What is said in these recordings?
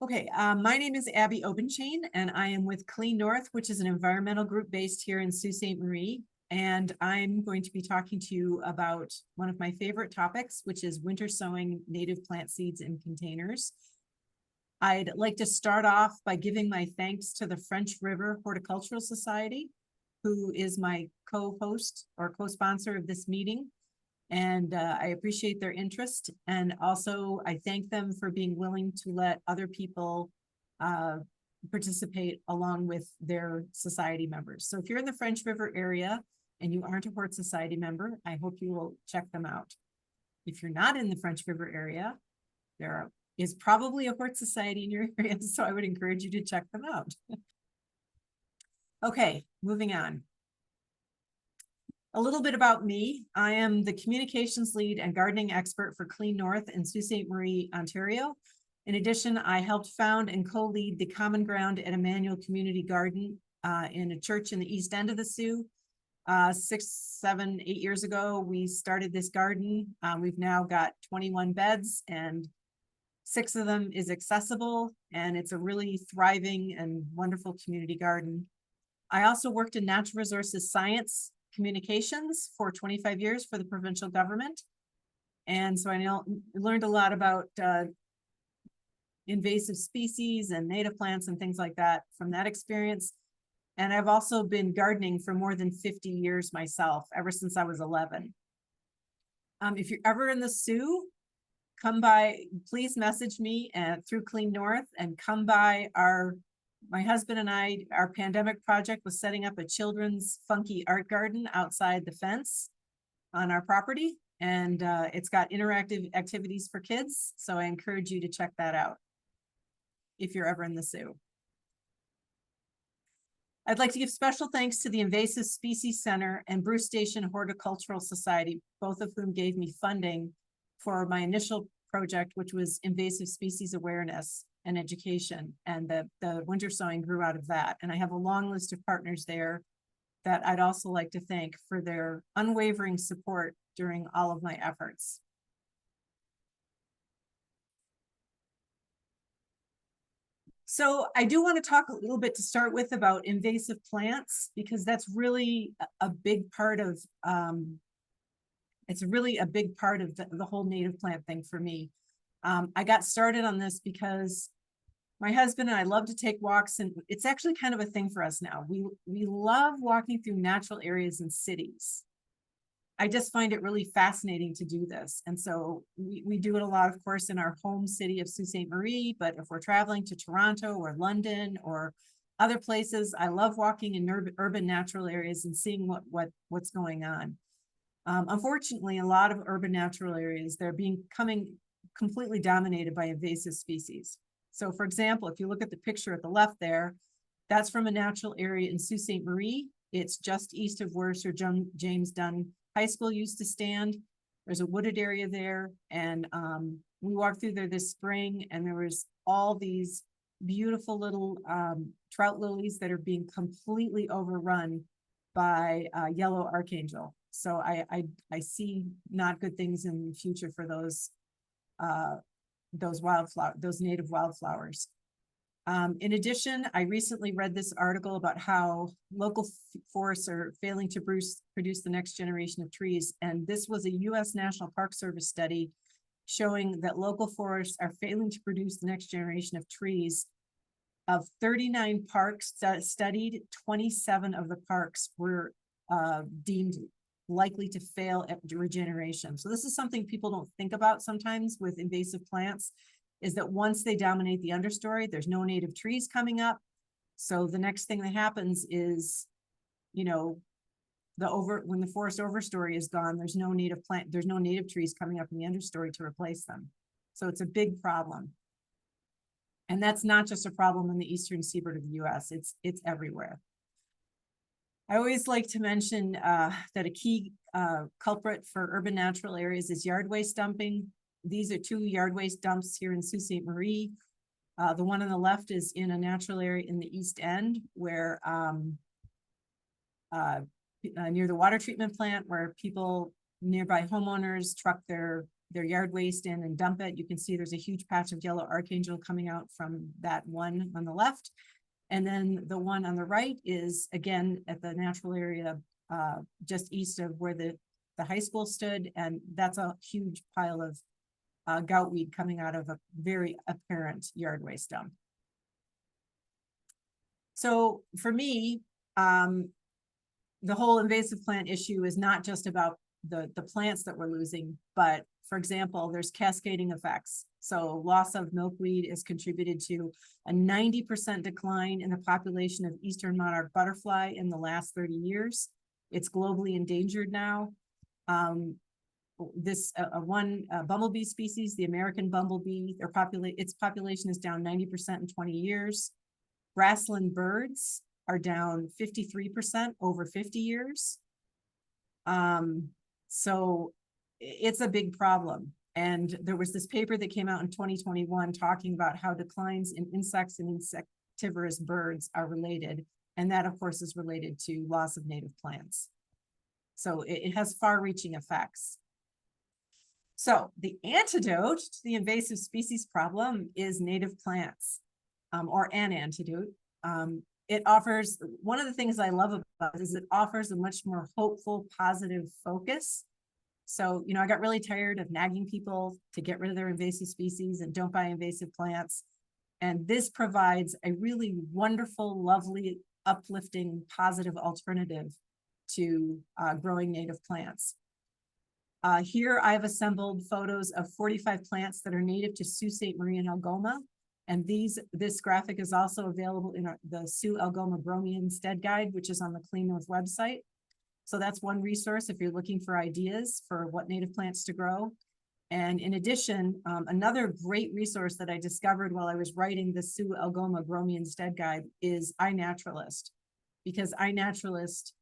Okay, my name is Abby Obenchain, and I am with Clean North, which is an environmental group based here in Sault Ste. Marie. And I'm going to be talking to you about one of my favorite topics, which is winter sowing native plant seeds in containers. I'd like to start off by giving my thanks to the French River Horticultural Society, who is my co-host or co-sponsor of this meeting. And I appreciate their interest. And also I thank them for being willing to let other people participate along with their society members. So if you're in the French River area and you aren't a Hort Society member, I hope you will check them out. If you're not in the French River area, there is probably a Hort Society in your area, so I would encourage you to check them out. Okay, moving on. A little bit about me. I am the communications lead and gardening expert for Clean North in Sault Ste. Marie, Ontario. In addition, I helped found and co-lead the Common Ground at Emmanuel Community Garden in a church in the east end of the Soo. 6, 7, 8 years ago, we started this garden. We've now got 21 beds and 6 of them is accessible, and it's a really thriving and wonderful community garden. I also worked in natural resources science communications for 25 years for the provincial government. And so I learned a lot about invasive species and native plants and things like that from that experience. And I've also been gardening for more than 50 years myself, ever since I was 11. If you're ever in the Soo, come by, please message me through Clean North and come by my husband and I, our pandemic project was setting up a children's funky art garden outside the fence on our property. And it's got interactive activities for kids. So I encourage you to check that out if you're ever in the Soo. I'd like to give special thanks to the Invasive Species Center and Bruce Station Horticultural Society, both of whom gave me funding for my initial project, which was invasive species awareness and education, and the winter sowing grew out of that. And I have a long list of partners there that I'd also like to thank for their unwavering support during all of my efforts. So I do want to talk a little bit to start with about invasive plants, because that's really a big part of it's really a big part of the whole native plant thing for me. I got started on this because my husband and I love to take walks, and it's actually kind of a thing for us now. We love walking through natural areas in cities. I just find it really fascinating to do this. And so we do it a lot, of course, in our home city of Sault Ste. Marie, but if we're traveling to Toronto or London or other places, I love walking in urban natural areas and seeing what's going on. Unfortunately, a lot of urban natural areas, they're becoming completely dominated by invasive species. So for example, if you look at the picture at the left there, that's from a natural area in Sault Ste. Marie. It's just east of where Sir James Dunn High School used to stand. There's a wooded area there. And we walked through there this spring, and there was all these beautiful little trout lilies that are being completely overrun by yellow archangel. So I see not good things in the future for those native wildflowers. In addition, I recently read this article about how local forests are failing to produce the next generation of trees. And this was a U.S. National Park Service study showing that local forests are failing to produce the next generation of trees. Of 39 parks studied, 27 of the parks were deemed likely to fail at regeneration. So this is something people don't think about sometimes with invasive plants, is that once they dominate the understory, there's no native trees coming up. So the next thing that happens is, you know, when the forest overstory is gone, there's no native trees coming up in the understory to replace them. So it's a big problem. And that's not just a problem in the eastern seaboard of the US, it's everywhere. I always like to mention that a key culprit for urban natural areas is yard waste dumping. These are 2 yard waste dumps here in Sault Ste. Marie. The one on the left is in a natural area in the East End, where near the water treatment plant, where nearby homeowners truck their their yard waste in and dump it. You can see there's a huge patch of yellow archangel coming out from that one on the left. And then the one on the right is again at the natural area just east of where the high school stood. And that's a huge pile of goutweed coming out of a very apparent yard waste dump. So for me, the whole invasive plant issue is not just about the plants that we're losing, but for example, there's cascading effects. So loss of milkweed is contributed to a 90% decline in the population of eastern monarch butterfly in the last 30 years. It's globally endangered now. One bumblebee species, the American bumblebee, its population is down 90% in 20 years. Grassland birds are down 53% over 50 years. So it's a big problem. And there was this paper that came out in 2021 talking about how declines in insects and insectivorous birds are related. And that, of course, is related to loss of native plants. So it has far-reaching effects. So the antidote to the invasive species problem is native plants, or an antidote. It offers, one of the things I love about it is it offers a much more hopeful, positive focus. So, I got really tired of nagging people to get rid of their invasive species and don't buy invasive plants. And this provides a really wonderful, lovely, uplifting, positive alternative to growing native plants. Here I've assembled photos of 45 plants that are native to Sault Ste. Marie and Algoma. And this graphic is also available in the Sioux Algoma Bromine Stead Guide, which is on the Clean North website. So that's one resource if you're looking for ideas for what native plants to grow. And in addition, another great resource that I discovered while I was writing the Sioux Algoma Bromine Stead Guide is iNaturalist, because iNaturalist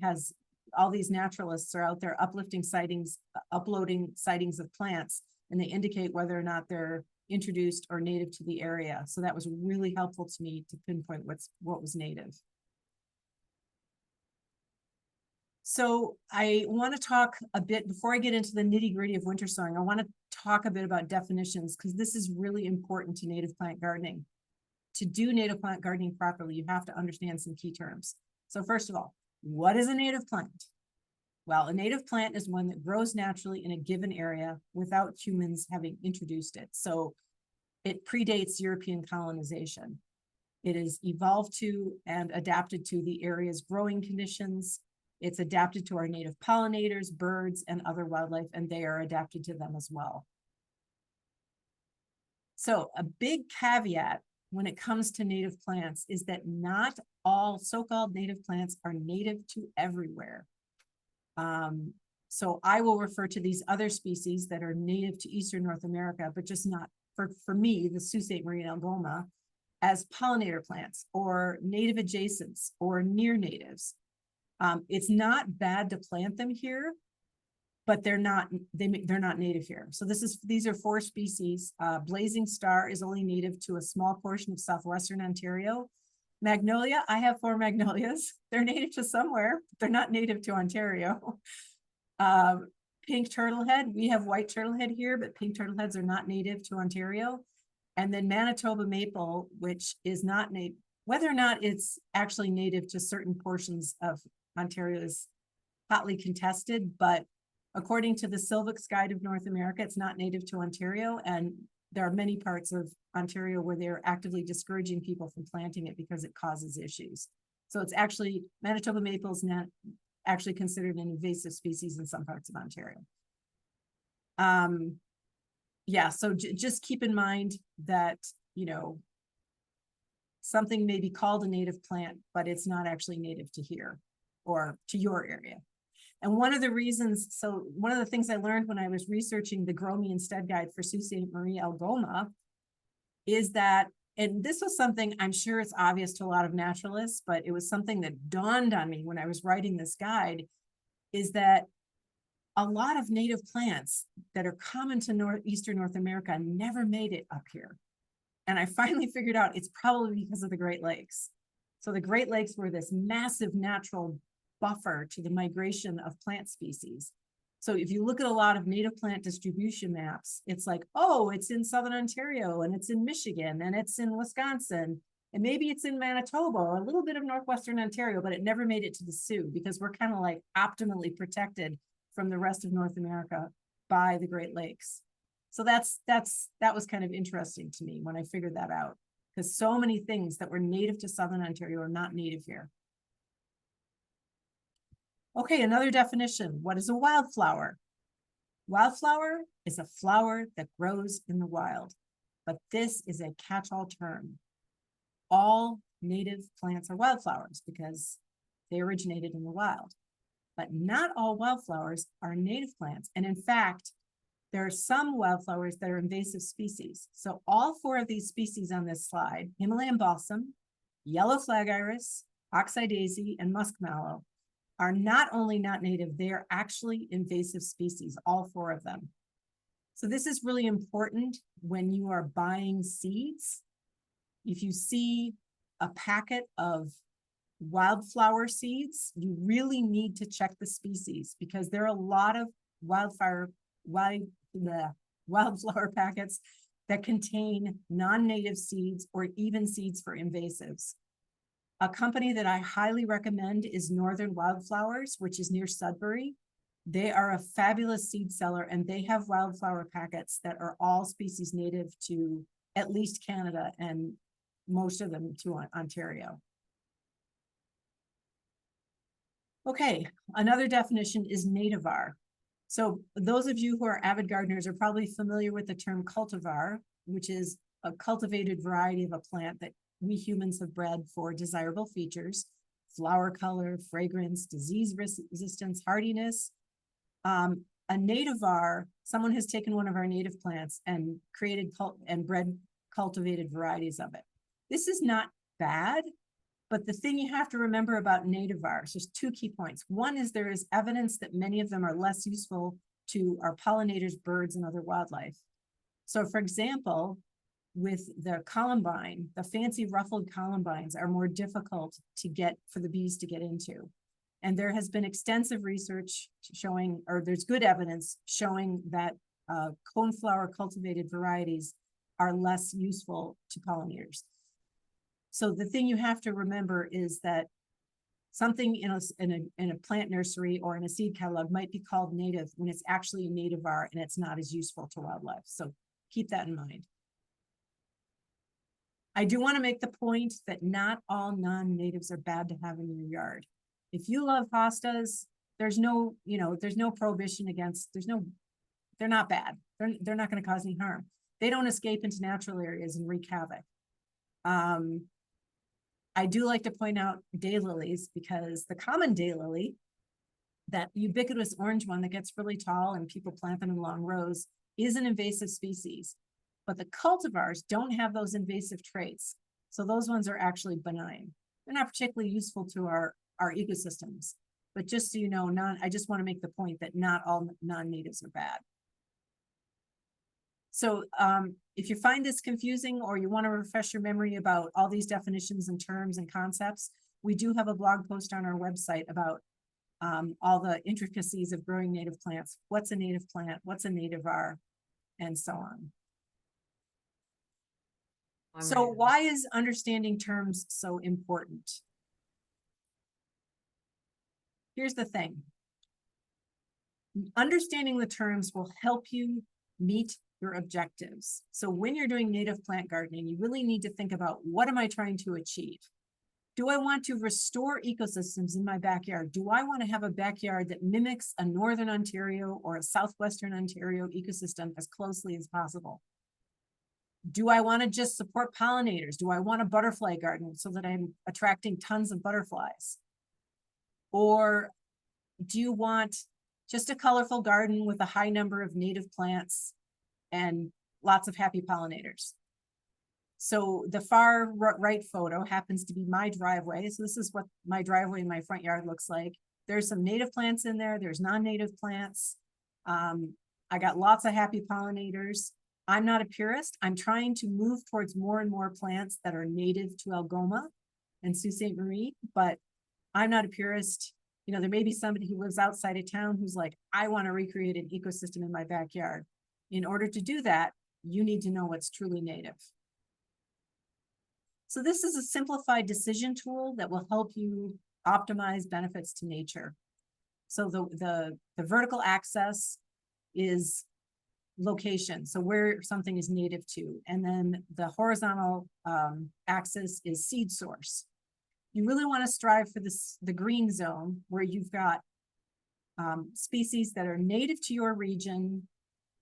has all these naturalists are out there uploading sightings of plants, and they indicate whether or not they're introduced or native to the area. So that was really helpful to me to pinpoint what was native. So I want to talk a bit, before I get into the nitty-gritty of winter sowing, I want to talk a bit about definitions, because this is really important to native plant gardening. To do native plant gardening properly, you have to understand some key terms. So first of all, what is a native plant? Well, a native plant is one that grows naturally in a given area without humans having introduced it. So it predates European colonization. It is evolved to and adapted to the area's growing conditions. It's adapted to our native pollinators, birds, and other wildlife, and they are adapted to them as well. So a big caveat when it comes to native plants is that not all so-called native plants are native to everywhere. So I will refer to these other species that are native to Eastern North America, but just not, for me, the Sault Ste. Marie and Algoma, as pollinator plants or native adjacents or near natives. It's not bad to plant them here, but they're not native here. So these are 4 species. Blazing Star is only native to a small portion of southwestern Ontario. Magnolia, I have 4 magnolias. They're native to somewhere, but they're not native to Ontario. Pink turtlehead, we have white turtlehead here, but pink turtleheads are not native to Ontario. And then Manitoba maple, which is not native, whether or not it's actually native to certain portions of Ontario is hotly contested, but according to the Silvics Guide of North America, it's not native to Ontario, and there are many parts of Ontario where they're actively discouraging people from planting it because it causes issues. So it's actually, Manitoba maple is not actually considered an invasive species in some parts of Ontario. Yeah, so just keep in mind that, something may be called a native plant, but it's not actually native to here or to your area. And one of the things I learned when I was researching the Grow Me Instead guide for Sault Ste. Marie Algoma is that, and this was something I'm sure it's obvious to a lot of naturalists, but it was something that dawned on me when I was writing this guide, is that a lot of native plants that are common to Eastern North America never made it up here. And I finally figured out it's probably because of the Great Lakes. So the Great Lakes were this massive natural buffer to the migration of plant species. So if you look at a lot of native plant distribution maps, it's like, oh, it's in Southern Ontario and it's in Michigan and it's in Wisconsin and maybe it's in Manitoba or a little bit of Northwestern Ontario, but it never made it to the Sioux because we're kind of like optimally protected from the rest of North America by the Great Lakes. So that was kind of interesting to me when I figured that out, because so many things that were native to Southern Ontario are not native here. Okay, another definition. What is a wildflower? Wildflower is a flower that grows in the wild, but this is a catch-all term. All native plants are wildflowers because they originated in the wild, but not all wildflowers are native plants. And in fact, there are some wildflowers that are invasive species. So all 4 of these species on this slide, Himalayan balsam, yellow flag iris, oxeye daisy, and muskmallow, are not only not native, they are actually invasive species, all 4 of them. So this is really important when you are buying seeds. If you see a packet of wildflower seeds, you really need to check the species because there are a lot of wildflower packets that contain non-native seeds or even seeds for invasives. A company that I highly recommend is Northern Wildflowers, which is near Sudbury. They are a fabulous seed seller and they have wildflower packets that are all species native to at least Canada and most of them to Ontario. Okay, another definition is nativar. So those of you who are avid gardeners are probably familiar with the term cultivar, which is a cultivated variety of a plant that we humans have bred for desirable features: flower color, fragrance, disease resistance, hardiness. A nativar, someone has taken one of our native plants and created and bred cultivated varieties of it. This is not bad, but the thing you have to remember about nativars, there's 2 key points. One is there is evidence that many of them are less useful to our pollinators, birds, and other wildlife. So for example, with the columbine, the fancy ruffled columbines are more difficult to get for the bees to get into. And there has been extensive research showing, or there's good evidence showing that coneflower cultivated varieties are less useful to pollinators. So the thing you have to remember is that something in a plant nursery or in a seed catalog might be called native when it's actually a nativar and it's not as useful to wildlife. So keep that in mind. I do want to make the point that not all non-natives are bad to have in your yard. If you love hostas, there's no prohibition against, they're not bad. They're not going to cause any harm. They don't escape into natural areas and wreak havoc. I do like to point out daylilies because the common daylily, that ubiquitous orange one that gets really tall and people plant them in long rows, is an invasive species. But the cultivars don't have those invasive traits. So those ones are actually benign. They're not particularly useful to our ecosystems. But just so you know, I just want to make the point that not all non-natives are bad. So if you find this confusing or you want to refresh your memory about all these definitions and terms and concepts, we do have a blog post on our website about all the intricacies of growing native plants. What's a native plant? What's a nativar? And so on. So why is understanding terms so important? Here's the thing. Understanding the terms will help you meet your objectives. So when you're doing native plant gardening, you really need to think about, what am I trying to achieve? Do I want to restore ecosystems in my backyard? Do I want to have a backyard that mimics a Northern Ontario or a Southwestern Ontario ecosystem as closely as possible? Do I want to just support pollinators? Do I want a butterfly garden so that I'm attracting tons of butterflies? Or do you want just a colorful garden with a high number of native plants and lots of happy pollinators? So the far right photo happens to be my driveway. So this is what my driveway in my front yard looks like. There's some native plants in there. There's non-native plants. I got lots of happy pollinators. I'm not a purist. I'm trying to move towards more and more plants that are native to Algoma and Sault Ste. Marie, but I'm not a purist. You know, there may be somebody who lives outside of town who's like, I want to recreate an ecosystem in my backyard. In order to do that, you need to know what's truly native. So this is a simplified decision tool that will help you optimize benefits to nature. So the vertical axis is location, so where something is native to, and then the horizontal axis is seed source. You really want to strive for the green zone where you've got species that are native to your region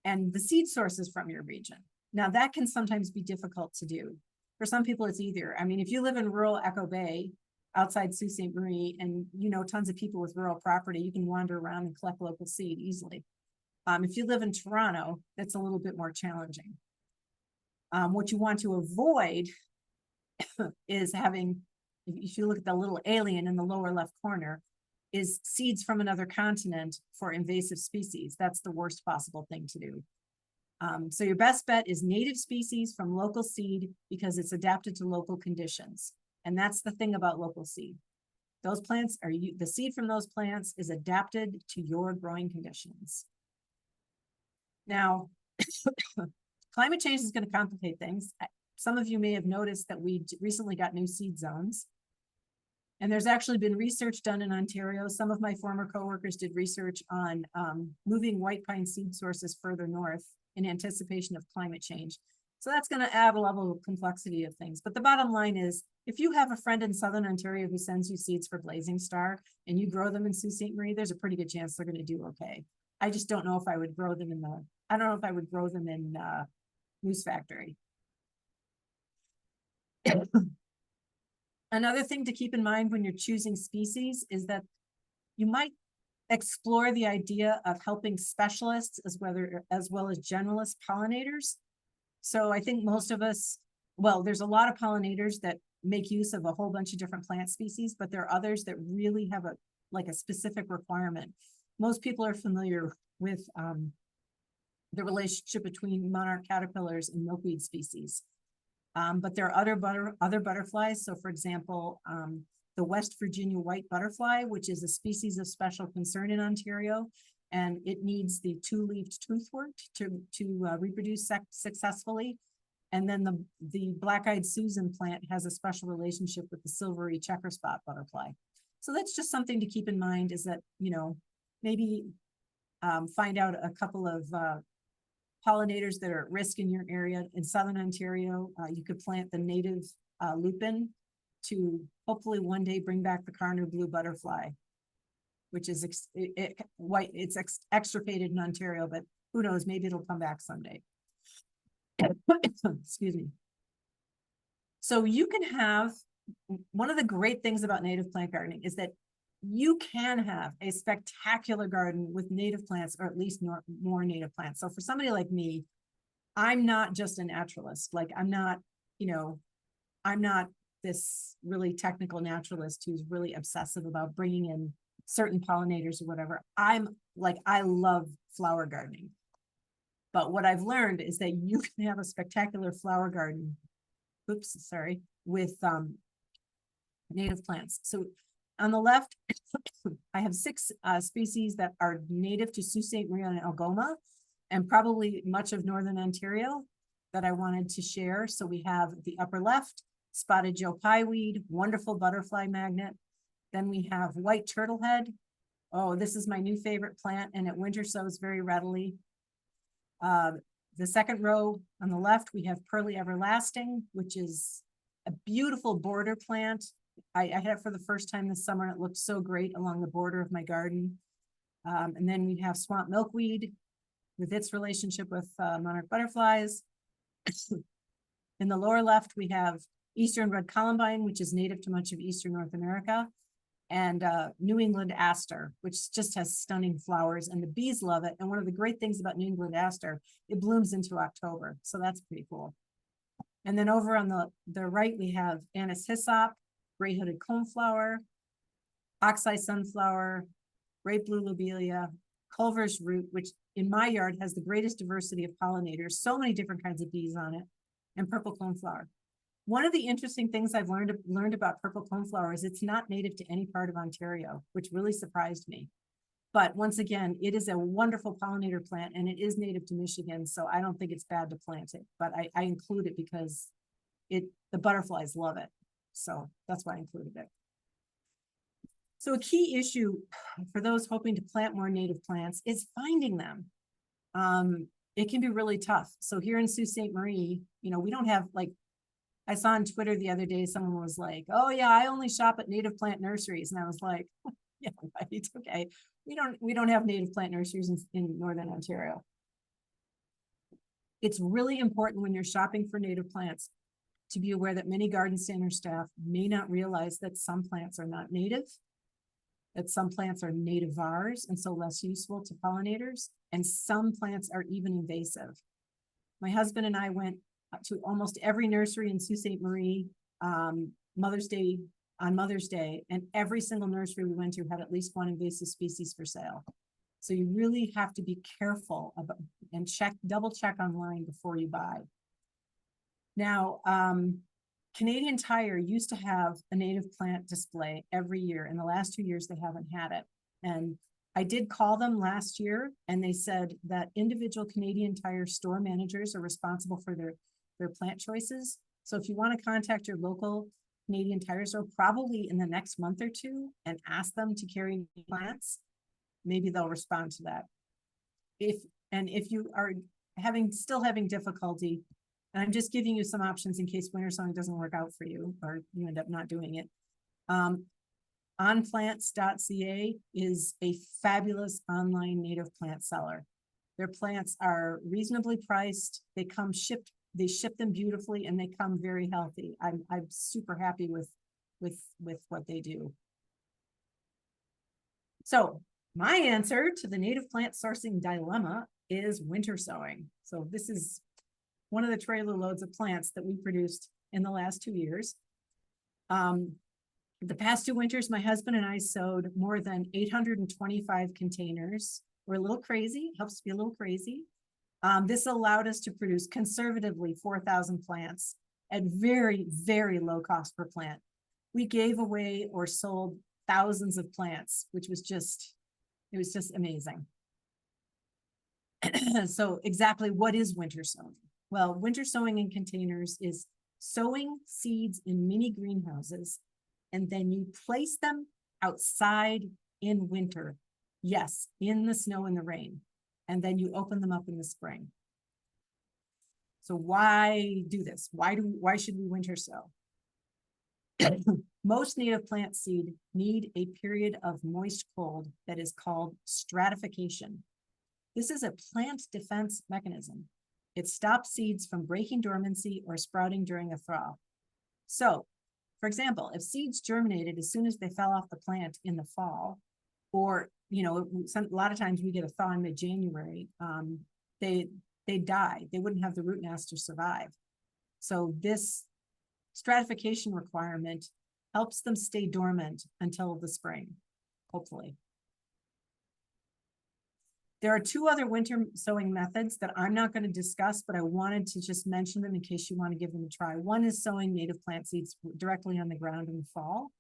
and the seed sources from your region. Now that can sometimes be difficult to do. For some people it's easier. I mean, if you live in rural Echo Bay outside Sault Ste. Marie and you know tons of people with rural property, you can wander around and collect local seed easily. If you live in Toronto, that's a little bit more challenging. What you want to avoid is having, if you look at the little alien in the lower left corner, is seeds from another continent for invasive species. That's the worst possible thing to do. So your best bet is native species from local seed because it's adapted to local conditions. And that's the thing about local seed. Those plants are, the seed from those plants is adapted to your growing conditions. Now, climate change is going to complicate things. Some of you may have noticed that we recently got new seed zones. And there's actually been research done in Ontario. Some of my former coworkers did research on moving white pine seed sources further north in anticipation of climate change. So that's going to add a level of complexity of things. But the bottom line is, if you have a friend in Southern Ontario who sends you seeds for Blazing Star and you grow them in Sault Ste. Marie, there's a pretty good chance they're going to do okay. I just don't know if I would grow them in I don't know if I would grow them in Moose Factory. Another thing to keep in mind when you're choosing species is that you might explore the idea of helping specialists as well as generalist pollinators. So I think most of us, well, there's a lot of pollinators that make use of a whole bunch of different plant species, but there are others that really have a specific requirement. Most people are familiar with the relationship between monarch caterpillars and milkweed species. But there are other butterflies. So for example, the West Virginia white butterfly, which is a species of special concern in Ontario, and it needs the two-leaved toothwort to reproduce successfully. And then the black-eyed Susan plant has a special relationship with the silvery checker spot butterfly. So that's just something to keep in mind, is that, you know, maybe find out a couple of pollinators that are at risk in your area. In Southern Ontario, you could plant the native lupin to hopefully one day bring back the Karner blue butterfly, which is it's extirpated in Ontario, but who knows, maybe it'll come back someday. Excuse me. So you can have, one of the great things about native plant gardening is that you can have a spectacular garden with native plants, or at least more native plants. So for somebody like me, I'm not just a naturalist. Like I'm not, you know, I'm not this really technical naturalist who's really obsessive about bringing in certain pollinators or whatever. I'm like, I love flower gardening. But what I've learned is that you can have a spectacular flower garden, with native plants. So on the left, I have 6 species that are native to Sault Ste. Marie and Algoma, and probably much of Northern Ontario that I wanted to share. So we have the upper left, spotted Joe pieweed, wonderful butterfly magnet. Then we have white turtlehead. Oh, this is my new favorite plant, and it winter sows very readily. The second row on the left, we have Pearly Everlasting, which is a beautiful border plant. I had it for the first time this summer. It looked so great along the border of my garden. And then we have swamp milkweed with its relationship with monarch butterflies. In the lower left, we have Eastern red columbine, which is native to much of Eastern North America, and New England aster, which just has stunning flowers, and the bees love it. And one of the great things about New England aster, it blooms into October. So that's pretty cool. And then over on the right, we have anise hyssop, gray-hooded coneflower, oxeye sunflower, great blue lobelia, Culver's root, which in my yard has the greatest diversity of pollinators, so many different kinds of bees on it, and purple coneflower. One of the interesting things I've learned about purple coneflower is it's not native to any part of Ontario, which really surprised me. But once again, it is a wonderful pollinator plant and it is native to Michigan, so I don't think it's bad to plant it. But I include it because the butterflies love it. So that's why I included it. So a key issue for those hoping to plant more native plants is finding them. It can be really tough. So here in Sault Ste. Marie, we don't have, like, I saw on Twitter the other day, someone was like, oh yeah, I only shop at native plant nurseries. And I was like, yeah, right, okay. We don't have native plant nurseries in Northern Ontario. It's really important when you're shopping for native plants to be aware that many garden center staff may not realize that some plants are not native, that some plants are nativars and so less useful to pollinators, and some plants are even invasive. My husband and I went to almost every nursery in Sault Ste. Marie on Mother's Day, and every single nursery we went to had at least one invasive species for sale. So you really have to be careful about and double check online before you buy. Now, Canadian Tire used to have a native plant display every year. In the last 2 years, they haven't had it. And I did call them last year, and they said that individual Canadian Tire store managers are responsible for their plant choices. So if you want to contact your local Canadian Tire store, probably in the next month or two, and ask them to carry plants, maybe they'll respond to that. If you are still having difficulty, and I'm just giving you some options in case winter sowing doesn't work out for you or you end up not doing it. Onplants.ca is a fabulous online native plant seller. Their plants are reasonably priced. They ship them beautifully, and they come very healthy. I'm super happy with what they do. So my answer to the native plant sourcing dilemma is winter sowing. So this is one of the trailer loads of plants that we produced in the last 2 years. The past 2 winters, my husband and I sowed more than 825 containers. We're a little crazy, helps to be a little crazy. This allowed us to produce conservatively 4,000 plants at very, very low cost per plant. We gave away or sold thousands of plants, which was just amazing. So exactly what is winter sowing? Well, winter sowing in containers is sowing seeds in mini greenhouses, and then you place them outside in winter. Yes, in the snow and the rain. And then you open them up in the spring. So why do this? Why should we winter sow? Most native plant seed need a period of moist cold that is called stratification. This is a plant defense mechanism. It stops seeds from breaking dormancy or sprouting during a thaw. So, for example, if seeds germinated as soon as they fell off the plant in the fall, or a lot of times we get a thaw in mid-January, they die. They wouldn't have the root mass to survive. So this stratification requirement helps them stay dormant until the spring, hopefully. There are 2 other winter sowing methods that I'm not going to discuss, but I wanted to just mention them in case you want to give them a try. One is sowing native plant seeds directly on the ground in the fall.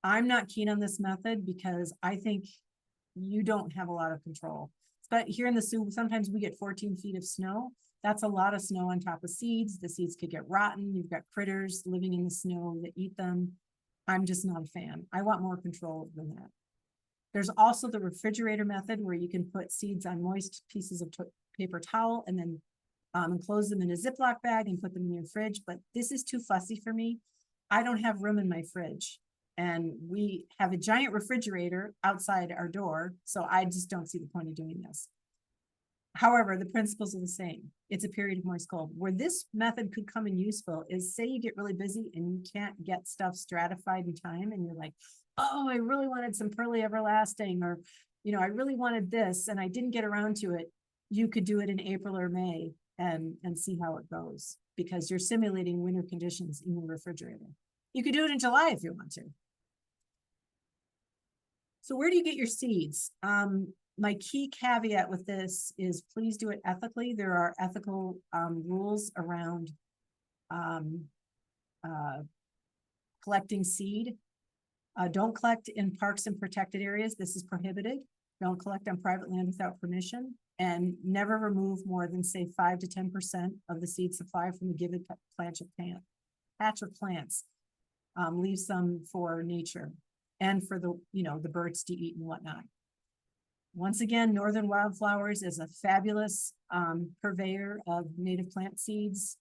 I'm not keen on this method because I think you don't have a lot of control. But here in the Sioux, sometimes we get 14 feet of snow. That's a lot of snow on top of seeds. The seeds could get rotten. You've got critters living in the snow that eat them. I'm just not a fan. I want more control than that. There's also the refrigerator method where you can put seeds on moist pieces of paper towel and then enclose them in a Ziploc bag and put them in your fridge. But this is too fussy for me. I don't have room in my fridge. And we have a giant refrigerator outside our door, so I just don't see the point of doing this. However, the principles are the same. It's a period of moist cold. Where this method could come in useful is, say you get really busy and you can't get stuff stratified in time, and you're like, oh, I really wanted some Pearly Everlasting, or, I really wanted this and I didn't get around to it. You could do it in April or May and see how it goes, because you're simulating winter conditions in your refrigerator. You could do it in July if you want to. So where do you get your seeds? My key caveat with this is please do it ethically. There are ethical rules around collecting seed. Don't collect in parks and protected areas. This is prohibited. Don't collect on private land without permission, and never remove more than, say, 5 to 10% of the seed supply from a given patch of plants. Leave some for nature and for the, the birds to eat and whatnot. Once again, Northern Wildflowers is a fabulous purveyor of native plant seeds.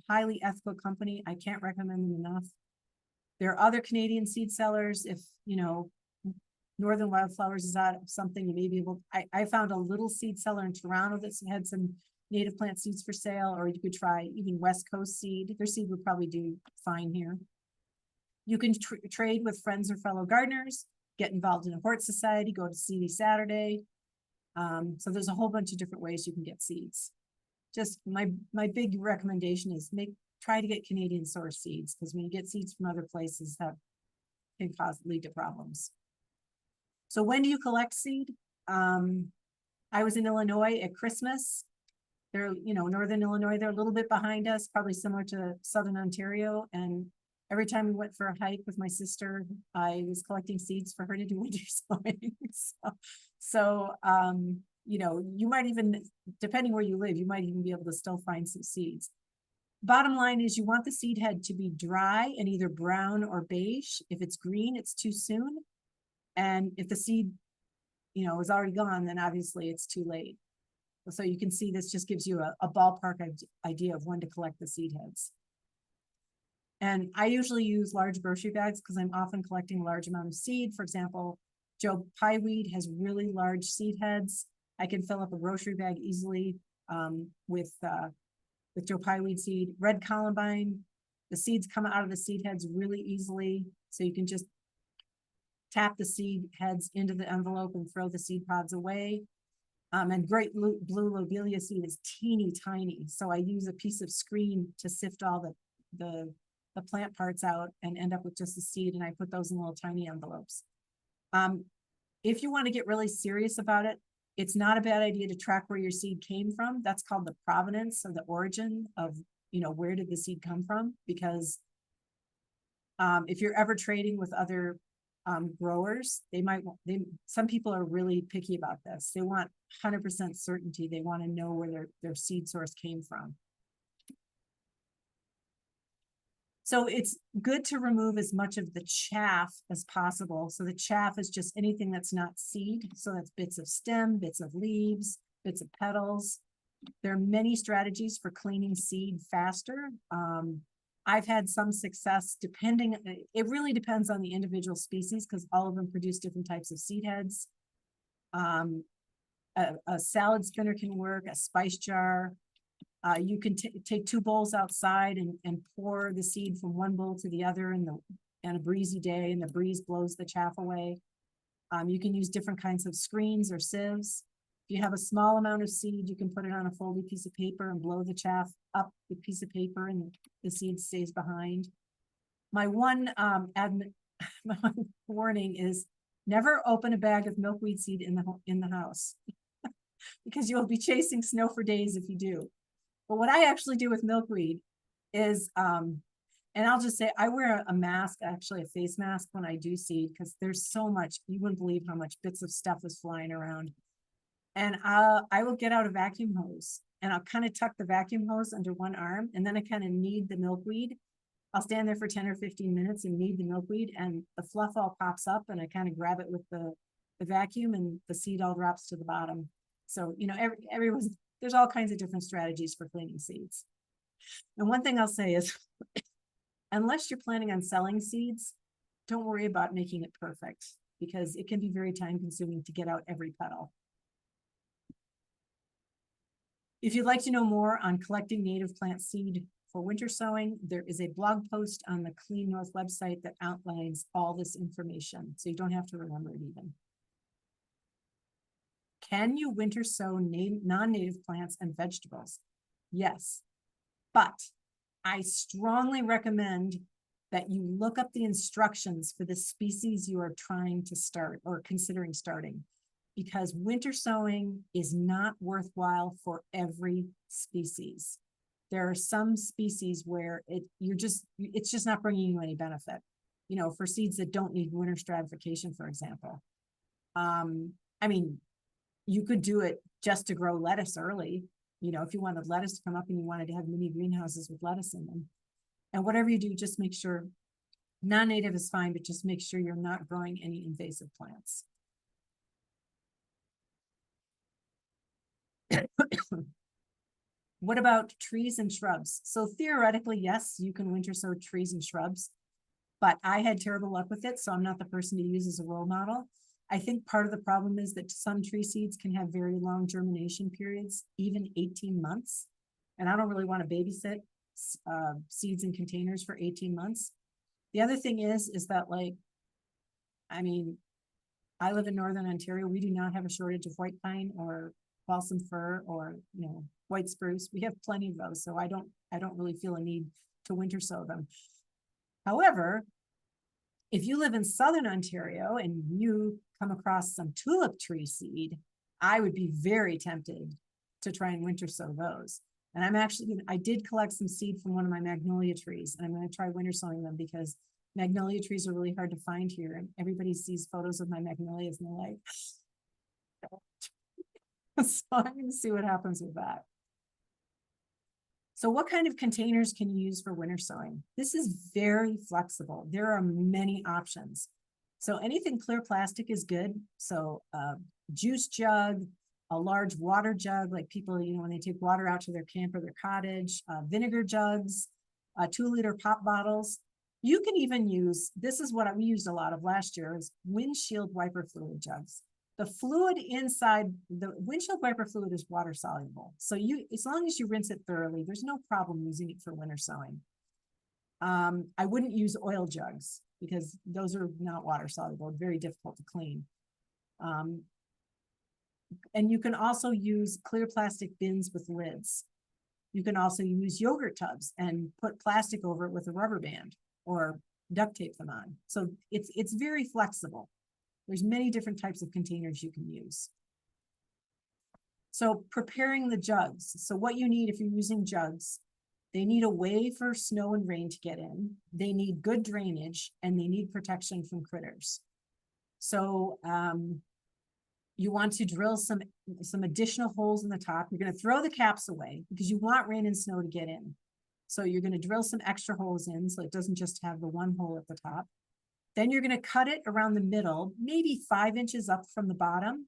Highly ethical company. I can't recommend them enough. There are other Canadian seed sellers. If, Northern Wildflowers is out of something, you may be able, I found a little seed seller in Toronto that had some native plant seeds for sale, or you could try even West Coast Seed. Their seed would probably do fine here. You can trade with friends or fellow gardeners, get involved in a hort society, go to Seedy Saturday. So there's a whole bunch of different ways you can get seeds. Just my big recommendation is try to get Canadian source seeds, because when you get seeds from other places, that can lead to problems. So when do you collect seed? I was in Illinois at Christmas. They're, Northern Illinois, they're a little bit behind us, probably similar to Southern Ontario. And every time we went for a hike with my sister, I was collecting seeds for her to do winter sowing. So you might even, depending where you live, you might even be able to still find some seeds. Bottom line is, you want the seed head to be dry and either brown or beige. If it's green, it's too soon. And if the seed, is already gone, then obviously it's too late. So you can see this just gives you a ballpark idea of when to collect the seed heads. And I usually use large grocery bags because I'm often collecting a large amount of seed. For example, Joe Pyeweed has really large seed heads. I can fill up a grocery bag easily with Joe Pyeweed seed. Red Columbine, the seeds come out of the seed heads really easily. So you can just tap the seed heads into the envelope and throw the seed pods away. And great blue lobelia seed is teeny tiny. So I use a piece of screen to sift all the plant parts out and end up with just the seed. And I put those in little tiny envelopes. If you want to get really serious about it, it's not a bad idea to track where your seed came from. That's called the provenance, or the origin of, where did the seed come from? Because if you're ever trading with other growers, some people are really picky about this. They want 100% certainty. They want to know where their seed source came from. So it's good to remove as much of the chaff as possible. So the chaff is just anything that's not seed. So that's bits of stem, bits of leaves, bits of petals. There are many strategies for cleaning seed faster. I've had some success it really depends on the individual species, because all of them produce different types of seed heads. A salad spinner can work, a spice jar. You can take 2 bowls outside and pour the seed from one bowl to the other in a breezy day, and the breeze blows the chaff away. You can use different kinds of screens or sieves. If you have a small amount of seed, you can put it on a folded piece of paper and blow the chaff up the piece of paper, and the seed stays behind. My one warning is, never open a bag of milkweed seed in the house because you'll be chasing snow for days if you do. But what I actually do with milkweed is, and I'll just say, I wear a mask, actually a face mask, when I do seed, because there's so much, you wouldn't believe how much bits of stuff is flying around. And I will get out a vacuum hose, and I'll kind of tuck the vacuum hose under one arm, and then I kind of knead the milkweed. I'll stand there for 10 or 15 minutes and knead the milkweed, and the fluff all pops up, and I kind of grab it with the vacuum, and the seed all drops to the bottom. So, there's all kinds of different strategies for cleaning seeds. And one thing I'll say is, unless you're planning on selling seeds, don't worry about making it perfect, because it can be very time consuming to get out every petal. If you'd like to know more on collecting native plant seed for winter sowing, there is a blog post on the Clean North website that outlines all this information, so you don't have to remember it even. Can you winter sow non-native plants and vegetables? Yes, but I strongly recommend that you look up the instructions for the species you are trying to start or considering starting, because winter sowing is not worthwhile for every species. there are some species where it's just not bringing you any benefit, you know, for seeds that don't need winter stratification, for example. I mean, you could do it just to grow lettuce early, you know, if you wanted lettuce to come up and you wanted to have mini greenhouses with lettuce in them. And whatever you do, just make sure non-native is fine, but just make sure you're not growing any invasive plants. What about trees and shrubs? So theoretically, yes, you can winter sow trees and shrubs, but I had terrible luck with it, so I'm not the person to use as a role model. I think part of the problem is that some tree seeds can have very long germination periods, even 18 months. And I don't really want to babysit seeds in containers for 18 months. The other thing is that, like, I mean, I live in Northern Ontario. We do not have a shortage of white pine or balsam fir or, you know, white spruce. We have plenty of those. So I don't really feel a need to winter sow them. However, if you live in Southern Ontario and you come across some tulip tree seed, I would be very tempted to try and winter sow those. And I did collect some seed from one of my magnolia trees, and I'm going to try winter sowing them because magnolia trees are really hard to find here. And everybody sees photos of my magnolias and they're like, so I'm going to see what happens with that. So what kind of containers can you use for winter sowing? This is very flexible. There are many options. So anything clear plastic is good. So juice jug, a large water jug, like people, you know, when they take water out to their camp or their cottage, vinegar jugs, 2-liter pop bottles. You can even use, this is what we used a lot of last year, is windshield wiper fluid jugs. The fluid inside the windshield wiper fluid is water soluble. So as long as you rinse it thoroughly, there's no problem using it for winter sowing. I wouldn't use oil jugs because those are not water soluble, very difficult to clean. And you can also use clear plastic bins with lids. You can also use yogurt tubs and put plastic over it with a rubber band or duct tape them on. So it's very flexible. There's many different types of containers you can use. So preparing the jugs. So what you need if you're using jugs, they need a way for snow and rain to get in. They need good drainage and they need protection from critters. So you want to drill some additional holes in the top. You're going to throw the caps away because you want rain and snow to get in. So you're going to drill some extra holes in so it doesn't just have the one hole at the top. Then you're going to cut it around the middle, maybe 5 inches up from the bottom,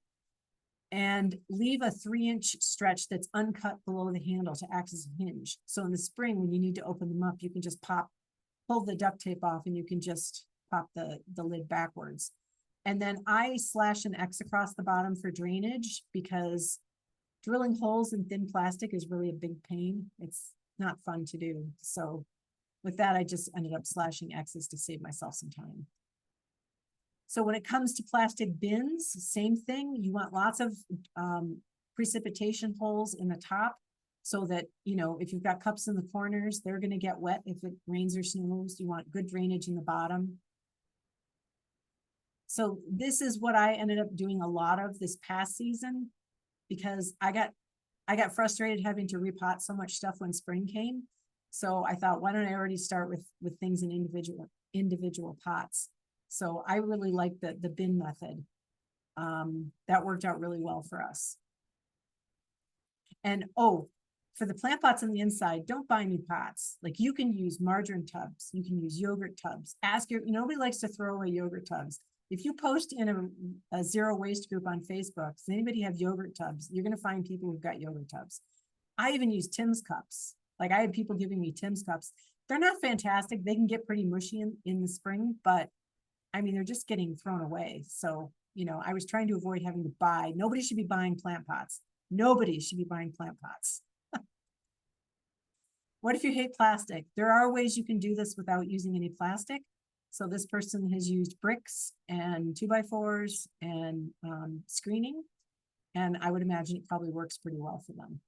and leave a 3-inch stretch that's uncut below the handle to act as a hinge. So in the spring, when you need to open them up, you can just pull the duct tape off and you can just pop the lid backwards. And then I slash an X across the bottom for drainage because drilling holes in thin plastic is really a big pain. It's not fun to do. So with that, I just ended up slashing X's to save myself some time. So when it comes to plastic bins, same thing. You want lots of precipitation holes in the top so that, you know, if you've got cups in the corners, they're going to get wet if it rains or snows. You want good drainage in the bottom. So this is what I ended up doing a lot of this past season because I got frustrated having to repot so much stuff when spring came. So I thought, why don't I already start with things in individual pots? So I really like the bin method. That worked out really well for us. And for the plant pots on the inside, don't buy new pots. Like you can use margarine tubs, you can use yogurt tubs. Nobody likes to throw away yogurt tubs. If you post in a zero waste group on Facebook, does anybody have yogurt tubs? You're going to find people who've got yogurt tubs. I even use Tim's cups. Like I had people giving me Tim's cups. They're not fantastic. They can get pretty mushy in the spring, but I mean, they're just getting thrown away. So, you know, I was trying to avoid having to buy. Nobody should be buying plant pots. Nobody should be buying plant pots. What if you hate plastic? There are ways you can do this without using any plastic. So this person has used bricks and 2x4s and screening. And I would imagine it probably works pretty well for them.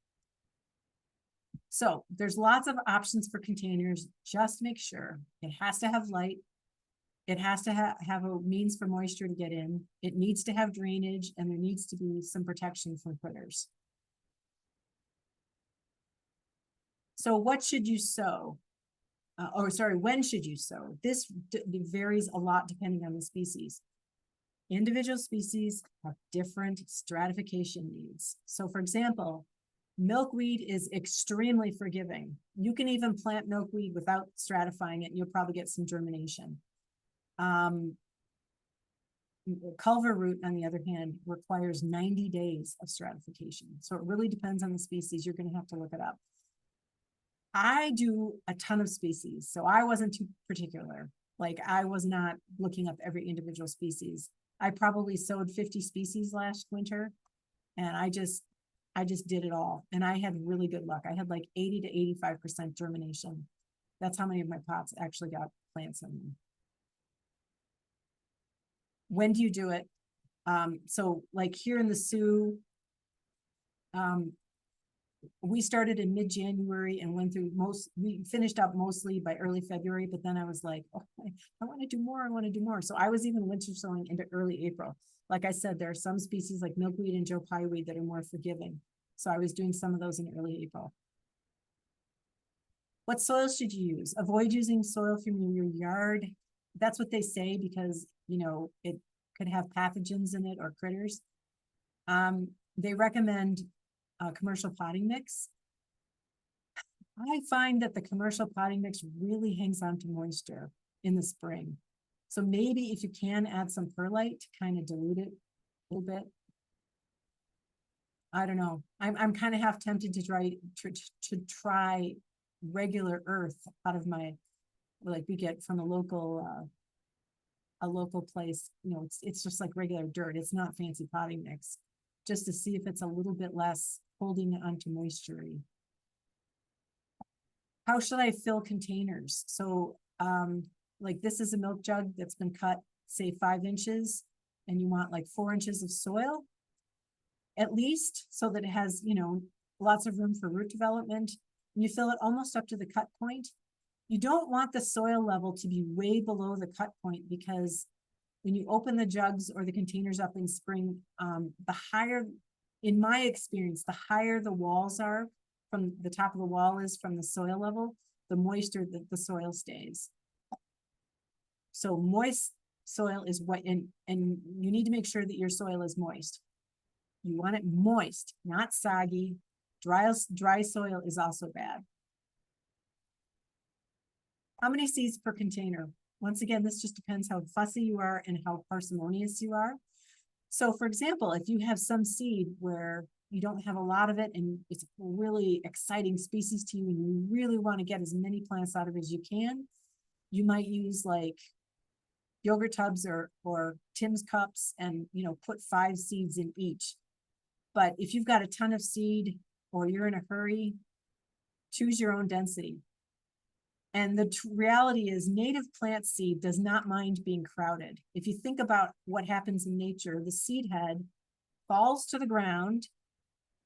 So there's lots of options for containers. Just make sure it has to have light. It has to have a means for moisture to get in. It needs to have drainage and there needs to be some protection from critters. So what should you sow? Or sorry, when should you sow? This varies a lot depending on the species. Individual species have different stratification needs. So for example, milkweed is extremely forgiving. You can even plant milkweed without stratifying it, and you'll probably get some germination. Culver root, on the other hand, requires 90 days of stratification. So it really depends on the species. You're going to have to look it up. I do a ton of species, so I wasn't too particular. Like, I was not looking up every individual species. I probably sowed 50 species last winter, and I just did it all. And I had really good luck. I had like 80 to 85% germination. That's how many of my pots actually got plants in them. When do you do it? So like here in the Sioux, we started in mid-January and went through we finished up mostly by early February, but then I was like, oh, I want to do more. I want to do more. So I was even winter sowing into early April. Like I said, there are some species like milkweed and Joe Pye weed that are more forgiving. So I was doing some of those in early April. What soil should you use? Avoid using soil from your yard. That's what they say because, you know, it could have pathogens in it or critters. They recommend a commercial potting mix. I find that the commercial potting mix really hangs on to moisture in the spring. So maybe if you can add some perlite to kind of dilute it a little bit. I don't know. I'm kind of half tempted to try regular earth out of my, like we get from a local place. You know, it's just like regular dirt. It's not fancy potting mix, just to see if it's a little bit less holding onto moisture. How should I fill containers? So like this is a milk jug that's been cut, say 5 inches, and you want like 4 inches of soil at least, so that it has, you know, lots of room for root development. And you fill it almost up to the cut point. You don't want the soil level to be way below the cut point, because when you open the jugs or the containers up in spring, the higher, in my experience, the higher the walls are from the top of the wall is from the soil level, the moister that the soil stays. So moist soil is what, and you need to make sure that your soil is moist. You want it moist, not soggy. Dry soil is also bad. How many seeds per container? Once again, this just depends how fussy you are and how parsimonious you are. So for example, if you have some seed where you don't have a lot of it and it's a really exciting species to you and you really want to get as many plants out of it as you can, you might use like yogurt tubs or Tim's cups and, you know, put 5 seeds in each. But if you've got a ton of seed or you're in a hurry, choose your own density. And the reality is native plant seed does not mind being crowded. If you think about what happens in nature, the seed head falls to the ground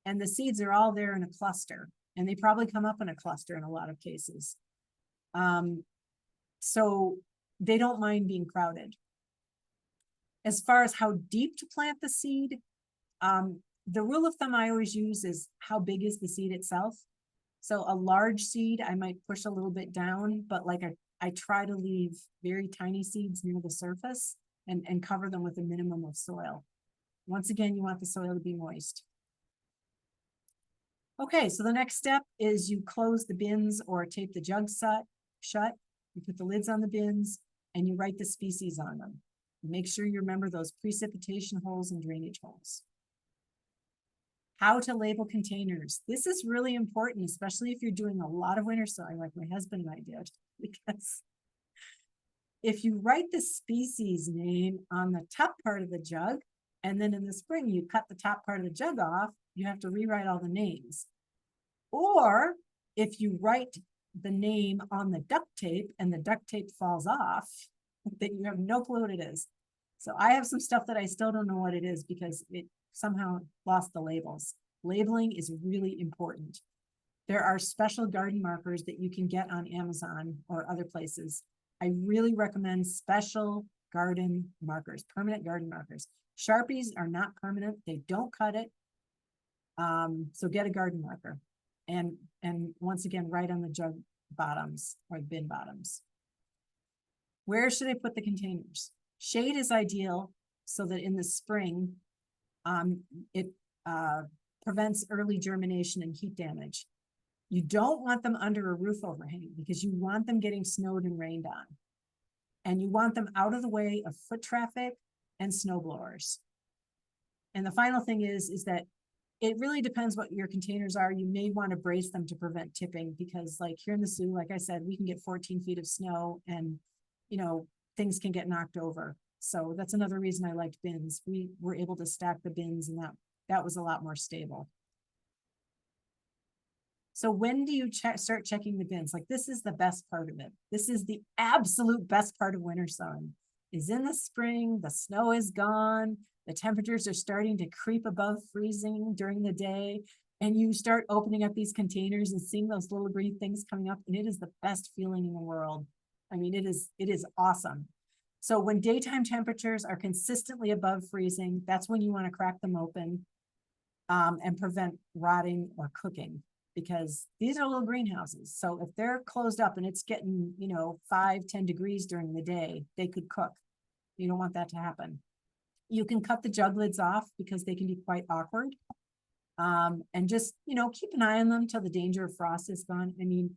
and the seeds are all there in a cluster, and they probably come up in a cluster in a lot of cases. So they don't mind being crowded. As far as how deep to plant the seed, the rule of thumb I always use is how big is the seed itself. So a large seed, I might push a little bit down, but like I try to leave very tiny seeds near the surface and cover them with a minimum of soil. Once again, you want the soil to be moist. Okay, so the next step is you close the bins or tape the jugs shut. You put the lids on the bins and you write the species on them. Make sure you remember those precipitation holes and drainage holes. How to label containers. This is really important, especially if you're doing a lot of winter sowing like my husband and I did, because if you write the species name on the top part of the jug, and then in the spring you cut the top part of the jug off, you have to rewrite all the names. Or if you write the name on the duct tape and the duct tape falls off, then you have no clue what it is. So I have some stuff that I still don't know what it is because it somehow lost the labels. Labeling is really important. There are special garden markers that you can get on Amazon or other places. I really recommend special garden markers, permanent garden markers. Sharpies are not permanent. They don't cut it. So get a garden marker. and once again, right on the jug bottoms or bin bottoms. Where should I put the containers? Shade is ideal so that in the spring, it prevents early germination and heat damage. You don't want them under a roof overhang because you want them getting snowed and rained on. And you want them out of the way of foot traffic and snow blowers. And the final thing is that it really depends what your containers are. You may want to brace them to prevent tipping because like here in the Sioux, like I said, we can get 14 feet of snow and, you know, things can get knocked over. So that's another reason I liked bins. We were able to stack the bins and that was a lot more stable. So when do you start checking the bins? Like this is the best part of it. This is the absolute best part of winter sowing. Is in the spring, the snow is gone, the temperatures are starting to creep above freezing during the day, and you start opening up these containers and seeing those little green things coming up, and it is the best feeling in the world. I mean, it is awesome. So when daytime temperatures are consistently above freezing, that's when you want to crack them open and prevent rotting or cooking, because these are little greenhouses. So if they're closed up and it's getting, you know, 5-10 degrees during the day, they could cook. You don't want that to happen. You can cut the jug lids off because they can be quite awkward. And just, you know, keep an eye on them till the danger of frost is gone. I mean,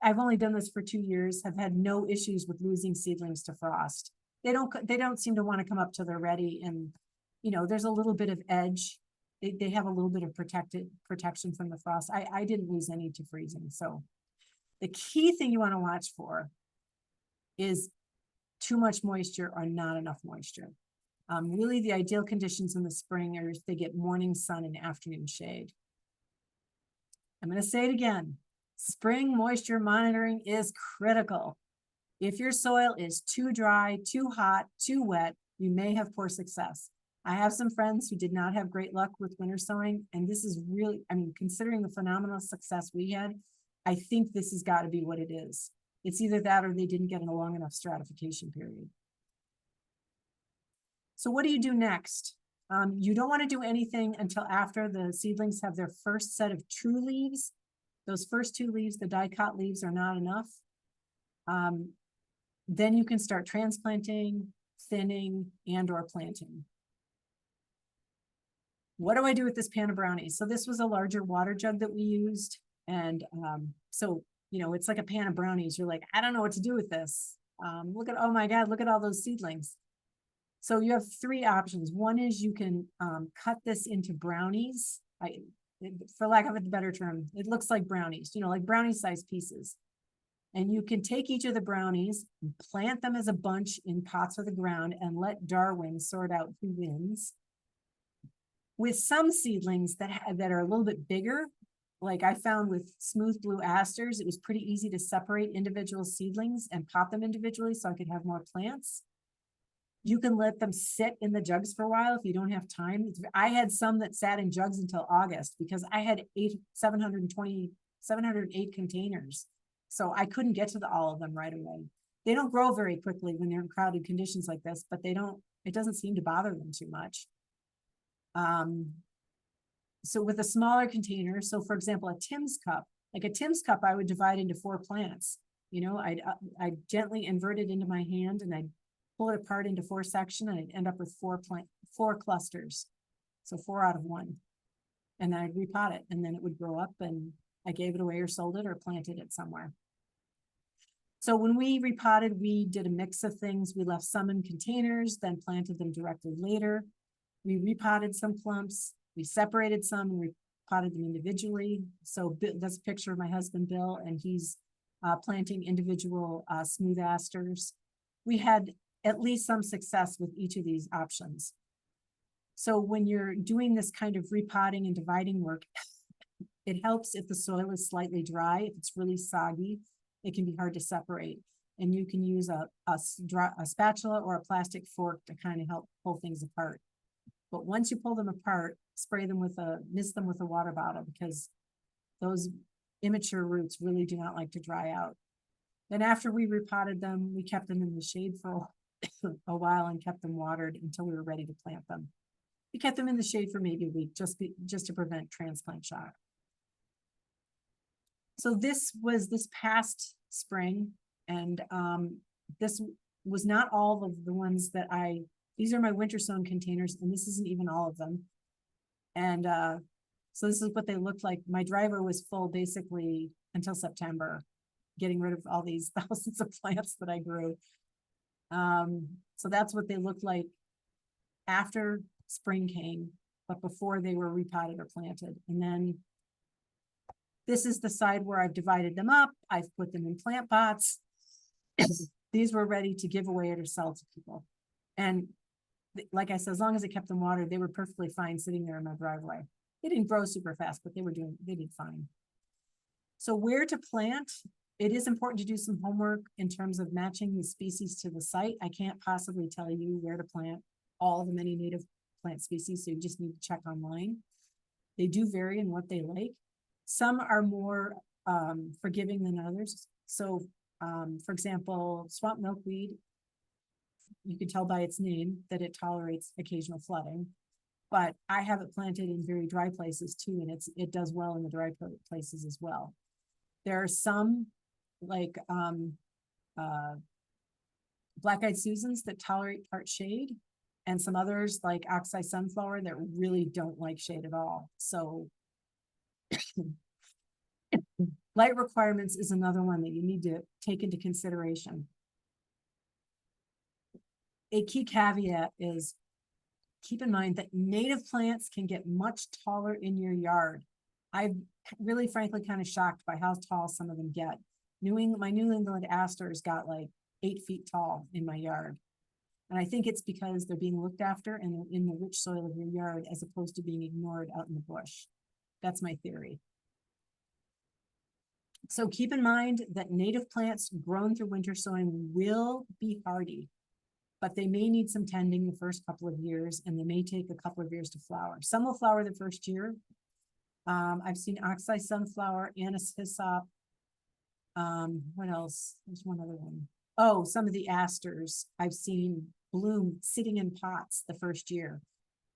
I've only done this for 2 years, have had no issues with losing seedlings to frost. They don't seem to want to come up till they're ready. And, you know, there's a little bit of edge. They have a little bit of protection from the frost. I didn't lose any to freezing. So the key thing you want to watch for is too much moisture or not enough moisture. Really the ideal conditions in the spring are if they get morning sun and afternoon shade. I'm going to say it again. Spring moisture monitoring is critical. If your soil is too dry, too hot, too wet, you may have poor success. I have some friends who did not have great luck with winter sowing, and this is really, I mean, considering the phenomenal success we had, I think this has got to be what it is. It's either that or they didn't get in a long enough stratification period. So what do you do next? You don't want to do anything until after the seedlings have their first set of true leaves. Those first 2 leaves, the dicot leaves, are not enough. Then you can start transplanting, thinning, and or planting. What do I do with this pan of brownies? So this was a larger water jug that we used. And so, you know, it's like a pan of brownies. You're like, I don't know what to do with this. Look at, oh my God, look at all those seedlings. So you have 3 options. One is you can cut this into brownies. For lack of a better term, it looks like brownies, you know, like brownie sized pieces. And you can take each of the brownies and plant them as a bunch in pots of the ground and let Darwin sort out who wins. With some seedlings that are a little bit bigger, like I found with smooth blue asters, it was pretty easy to separate individual seedlings and pot them individually so I could have more plants. You can let them sit in the jugs for a while if you don't have time. I had some that sat in jugs until August because I had 708 containers. So I couldn't get to all of them right away. They don't grow very quickly when they're in crowded conditions like this, but it doesn't seem to bother them too much. So with a smaller container, so for example, a Tim's cup, like a Tim's cup, I would divide into 4 plants. You know, I'd gently invert it into my hand and I'd pull it apart into 4 sections and I'd end up with 4 clusters. So 4 out of 1. And then I'd repot it and then it would grow up and I gave it away or sold it or planted it somewhere. So when we repotted, we did a mix of things. We left some in containers, then planted them directly later. We repotted some clumps. We separated some and repotted them individually. So that's a picture of my husband, Bill, and he's planting individual smooth asters. We had at least some success with each of these options. So when you're doing this kind of repotting and dividing work, it helps if the soil is slightly dry. If it's really soggy, it can be hard to separate. And you can use a spatula or a plastic fork to kind of help pull things apart. But once you pull them apart, mist them with a water bottle because those immature roots really do not like to dry out. Then after we repotted them, we kept them in the shade for a while and kept them watered until we were ready to plant them. We kept them in the shade for maybe a week, just to prevent transplant shock. So this was this past spring, and this was not all of the ones that these are my winter sown containers, and this isn't even all of them. And so this is what they looked like. My driver was full basically until September, getting rid of all these thousands of plants that I grew. So that's what they looked like after spring came, but before they were repotted or planted. And then this is the side where I've divided them up. I've put them in plant pots. These were ready to give away or to sell to people. And like I said, as long as I kept them watered, they were perfectly fine sitting there in my driveway. They didn't grow super fast, but they did fine. So where to plant? It is important to do some homework in terms of matching the species to the site. I can't possibly tell you where to plant all the many native plant species, so you just need to check online. They do vary in what they like. Some are more forgiving than others. So, for example, swamp milkweed, you can tell by its name that it tolerates occasional flooding, but I have it planted in very dry places too, and it does well in the dry places as well. There are some like black-eyed Susans that tolerate part shade, and some others like oxeye sunflower that really don't like shade at all. So light requirements is another one that you need to take into consideration. A key caveat is keep in mind that native plants can get much taller in your yard. I'm really frankly kind of shocked by how tall some of them get. My New England asters got like 8 feet tall in my yard. And I think it's because they're being looked after and they're in the rich soil of your yard as opposed to being ignored out in the bush. That's my theory. So keep in mind that native plants grown through winter sowing will be hardy, but they may need some tending the first couple of years, and they may take a couple of years to flower. Some will flower the first year. I've seen oxeye sunflower, anise hyssop. What else? There's one other one. Oh, some of the asters I've seen bloom sitting in pots the first year.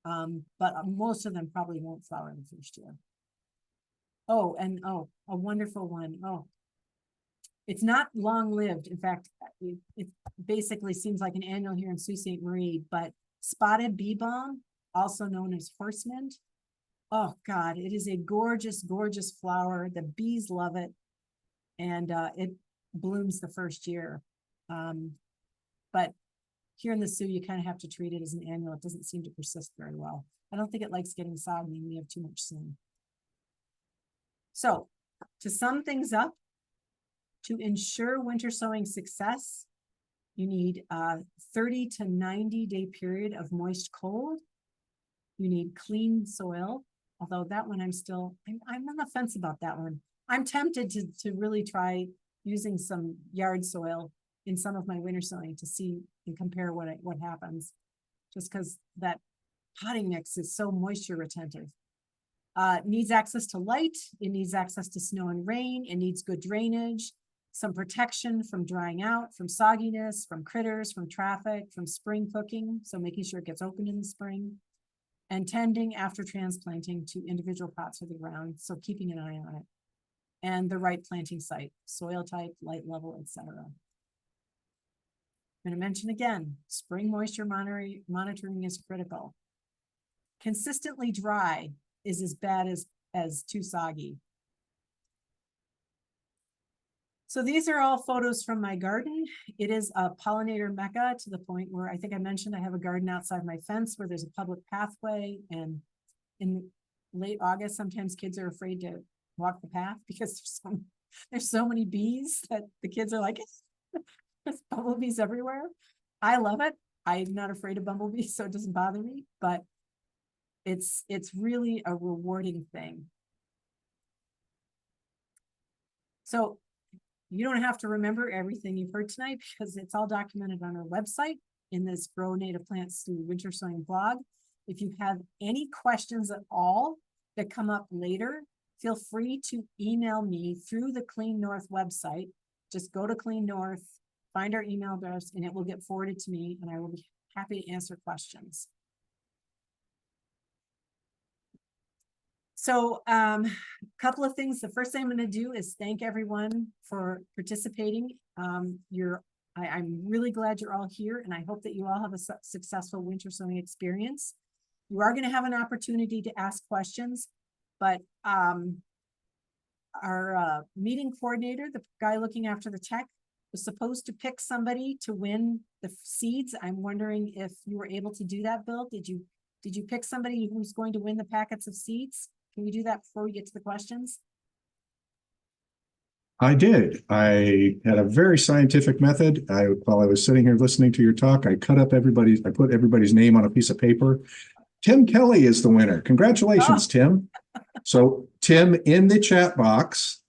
But most of them probably won't flower in the first year. Oh, and a wonderful one. Oh, it's not long-lived. In fact, it basically seems like an annual here in Sault Ste. Marie, but spotted bee balm, also known as horse mint. Oh God, it is a gorgeous, gorgeous flower. The bees love it. And it blooms the first year. But here in the Sioux, you kind of have to treat it as an annual. It doesn't seem to persist very well. I don't think it likes getting soggy when you have too much sun. So to sum things up, to ensure winter sowing success, you need a 30 to 90 day period of moist cold. You need clean soil, although that one I'm on the fence about that one. I'm tempted to really try using some yard soil in some of my winter sowing to see and compare what happens, just because that potting mix is so moisture retentive. It needs access to light. It needs access to snow and rain. It needs good drainage, some protection from drying out, from sogginess, from critters, from traffic, from spring cooking. So making sure it gets open in the spring, and tending after transplanting to individual pots of the ground. So keeping an eye on it, and the right planting site, soil type, light level, etc. I'm going to mention again, spring moisture monitoring is critical. Consistently dry is as bad as too soggy. So these are all photos from my garden. It is a pollinator mecca to the point where I think I mentioned I have a garden outside my fence where there's a public pathway, and in late August, sometimes kids are afraid to walk the path because there's so many bees that the kids are like, there's bumblebees everywhere. I love it. I'm not afraid of bumblebees, so it doesn't bother me, but it's really a rewarding thing. So you don't have to remember everything you've heard tonight because it's all documented on our website in this Grow Native Plants Through Winter Sowing blog. If you have any questions at all that come up later, feel free to email me through the Clean North website. Just go to Clean North, find our email address, and it will get forwarded to me, and I will be happy to answer questions. So a couple of things. The first thing I'm going to do is thank everyone for participating. I'm really glad you're all here, and I hope that you all have a successful winter sowing experience. You are going to have an opportunity to ask questions, but our meeting coordinator, the guy looking after the tech, was supposed to pick somebody to win the seeds. I'm wondering if you were able to do that, Bill. Did you pick somebody who's going to win the packets of seeds? Can we do that before we get to the questions? I did. I had a very scientific method. While I was sitting here listening to your talk, I put everybody's name on a piece of paper. Tim Kelly is the winner. Congratulations, Tim. So, Tim, in the chat box,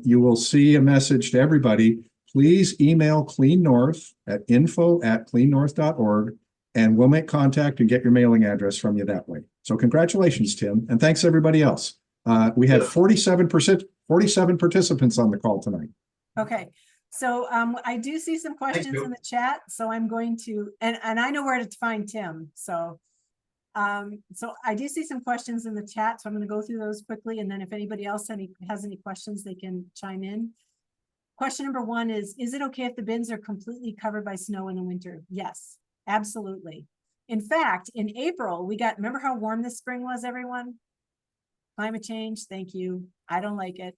you will see a message to everybody. Please email Clean North at info@cleannorth.org, and we'll make contact and get your mailing address from you that way. So congratulations, Tim, and thanks everybody else. We had 47 participants on the call tonight. Okay, so I do see some questions in the chat, so I'm going to, and I know where to find Tim. So I do see some questions in the chat, so I'm going to go through those quickly, and then if anybody else has any questions, they can chime in. Question number one is it okay if the bins are completely covered by snow in the winter? Yes, absolutely. In fact, in April, remember how warm this spring was, everyone? Climate change, thank you. I don't like it.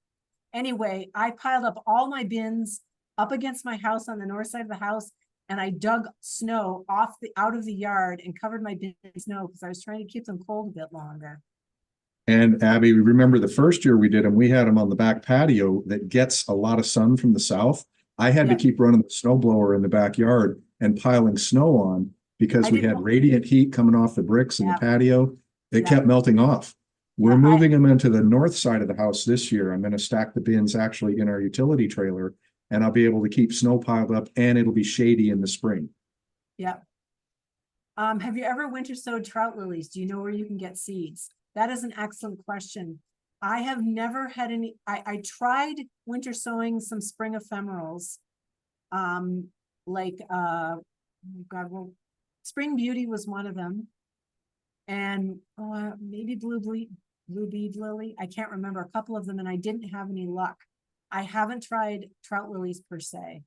Anyway, I piled up all my bins up against my house on the north side of the house, and I dug snow out of the yard and covered my bins in snow because I was trying to keep them cold a bit longer. And Abby, remember the first year we did them, we had them on the back patio that gets a lot of sun from the south. I had to keep running the snowblower in the backyard and piling snow on because we had radiant heat coming off the bricks in the patio. It kept melting off. We're moving them into the north side of the house this year. I'm going to stack the bins actually in our utility trailer, and I'll be able to keep snow piled up, and it'll be shady in the spring. Yeah. Have you ever winter sowed trout lilies? Do you know where you can get seeds? That is an excellent question. I have never had any. I tried winter sowing some spring ephemerals, Spring Beauty was one of them, and maybe blue bead lily. I can't remember, a couple of them, and I didn't have any luck. I haven't tried trout lilies per se.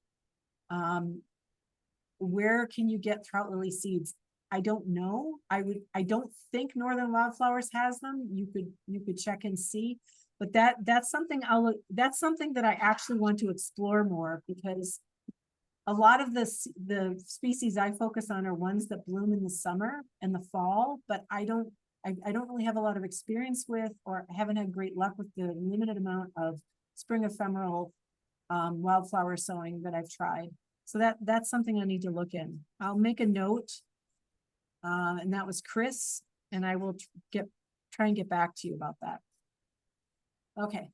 Where can you get trout lily seeds? I don't know. I don't think Northern Wildflowers has them. You could check and see, but that's something that's something that I actually want to explore more, because a lot of the species I focus on are ones that bloom in the summer and the fall, but I don't really have a lot of experience with, or haven't had great luck with the limited amount of spring ephemeral wildflower sowing that I've tried. So that's something I need to look in. I'll make a note. And that was Chris, and I will try and get back to you about that. Okay.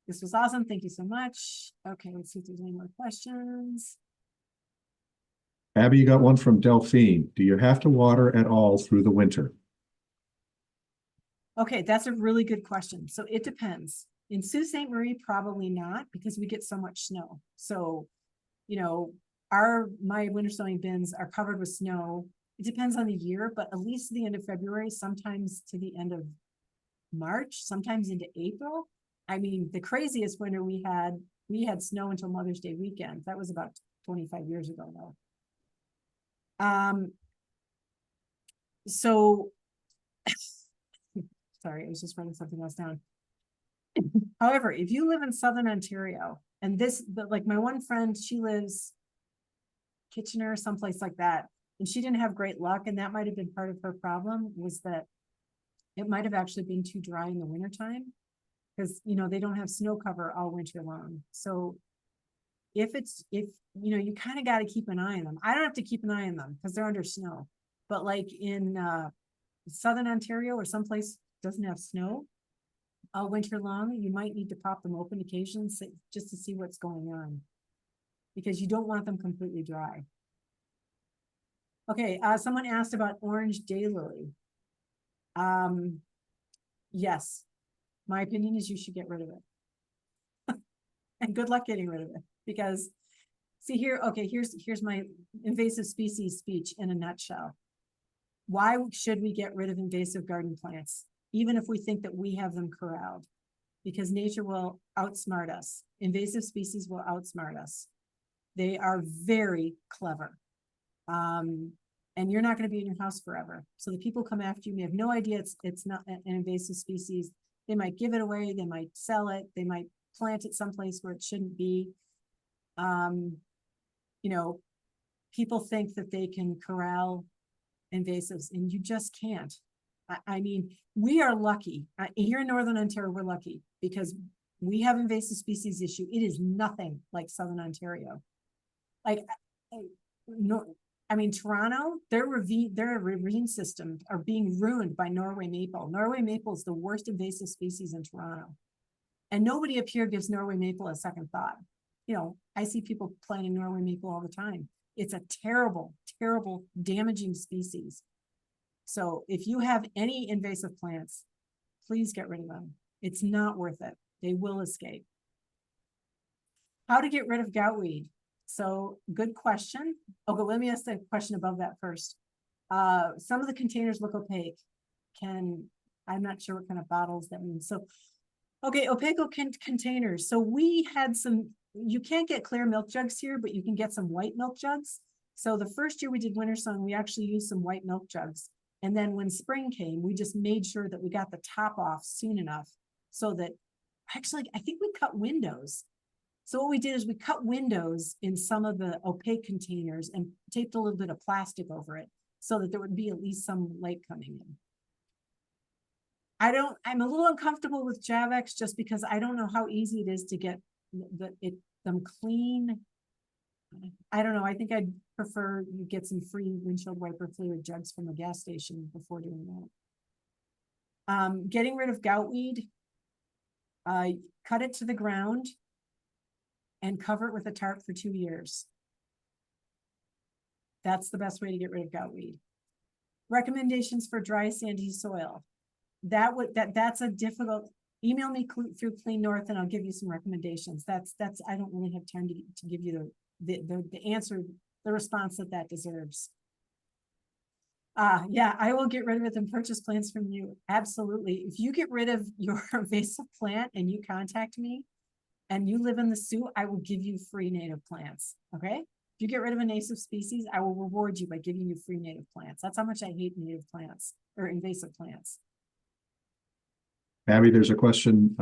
This was awesome. Thank you so much. Okay, let's see if there's any more questions. Abby, you got one from Delphine. Do you have to water at all through the winter? Okay, that's a really good question. So it depends. In Sault Ste. Marie, probably not, because we get so much snow. So, my winter sowing bins are covered with snow. It depends on the year, but at least to the end of February, sometimes to the end of March, sometimes into April. I mean, the craziest winter we had snow until Mother's Day weekend. That was about 25 years ago now. So sorry, I was just writing something else down. However, if you live in Southern Ontario, and like my one friend, she lives Kitchener, someplace like that, and she didn't have great luck, and that might have been part of her problem, was that it might have actually been too dry in the wintertime, because they don't have snow cover all winter long. So if you kind of got to keep an eye on them. I don't have to keep an eye on them because they're under snow, but like in Southern Ontario or someplace doesn't have snow all winter long, you might need to pop them open occasionally just to see what's going on, because you don't want them completely dry. Okay, someone asked about orange daylily. Yes, my opinion is you should get rid of it. And good luck getting rid of it, because see here, okay, here's my invasive species speech in a nutshell. Why should we get rid of invasive garden plants? even if we think that we have them corralled, because nature will outsmart us. Invasive species will outsmart us. They are very clever. And you're not going to be in your house forever. So the people come after you may have no idea it's not an invasive species. They might give it away, they might sell it, they might plant it someplace where it shouldn't be. You know, people think that they can corral invasives, and you just can't. I mean, we are lucky. Here in Northern Ontario, we're lucky because we have invasive species issue. It is nothing like Southern Ontario. Like, no, I mean, Toronto, their ravine systems are being ruined by Norway maple. Norway maple is the worst invasive species in Toronto. And nobody up here gives Norway maple a second thought. You know, I see people planting Norway maple all the time. It's a terrible, terrible, damaging species. So if you have any invasive plants, please get rid of them. It's not worth it. They will escape. How to get rid of goutweed? So good question. Okay, let me ask the question above that first. Some of the containers look opaque. I'm not sure what kind of bottles that means. So, okay, opaque containers. So we had some, you can't get clear milk jugs here, but you can get some white milk jugs. So the first year we did winter sowing, we actually used some white milk jugs. And then when spring came, we just made sure that we got the top off soon enough so that, actually, I think we cut windows. So what we did is we cut windows in some of the opaque containers and taped a little bit of plastic over it so that there would be at least some light coming in. I'm a little uncomfortable with Javex just because I don't know how easy it is to get them clean. I don't know. I think I'd prefer you get some free windshield wiper fluid jugs from a gas station before doing that. Getting rid of goutweed, cut it to the ground and cover it with a tarp for 2 years. That's the best way to get rid of goutweed. Recommendations for dry sandy soil. That's a difficult, email me through Clean North and I'll give you some recommendations. I don't really have time to give you the answer, the response that deserves. Yeah, I will get rid of it and purchase plants from you. Absolutely. If you get rid of your invasive plant and you contact me and you live in the Sioux, I will give you free native plants. Okay. If you get rid of a native species, I will reward you by giving you free native plants. That's how much I hate native plants or invasive plants. Abby, there's a question.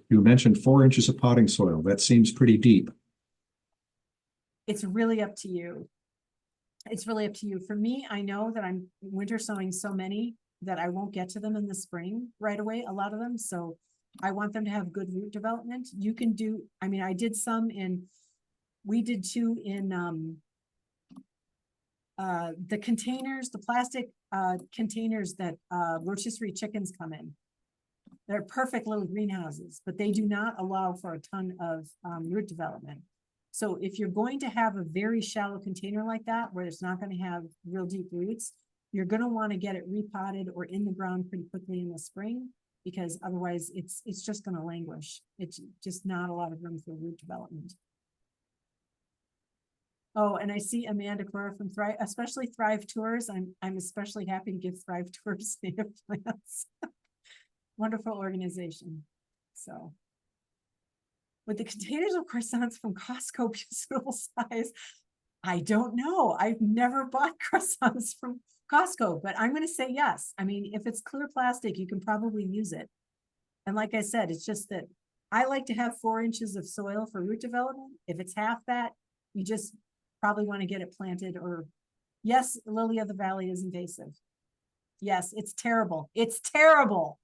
You mentioned 4 inches of potting soil. That seems pretty deep. It's really up to you. It's really up to you. For me, I know that I'm winter sowing so many that I won't get to them in the spring right away, a lot of them. So I want them to have good root development. You can do, I mean, I did some we did 2 in the containers, the plastic containers that rotisserie chickens come in. They're perfect little greenhouses, but they do not allow for a ton of root development. So if you're going to have a very shallow container like that, where it's not going to have real deep roots, you're going to want to get it repotted or in the ground pretty quickly in the spring, because otherwise it's just going to languish. It's just not a lot of room for root development. Oh, and I see Amanda Cora from Thrive, especially Thrive Tours. I'm especially happy to give Thrive Tours native plants. Wonderful organization. So with the containers of croissants from Costco, suitable size, I don't know. I've never bought croissants from Costco, but I'm going to say yes. I mean, if it's clear plastic, you can probably use it. And like I said, it's just that I like to have 4 inches of soil for root development. If it's half that, you just probably want to get it planted. Or yes, lily of the valley is invasive. Yes, it's terrible. It's terrible.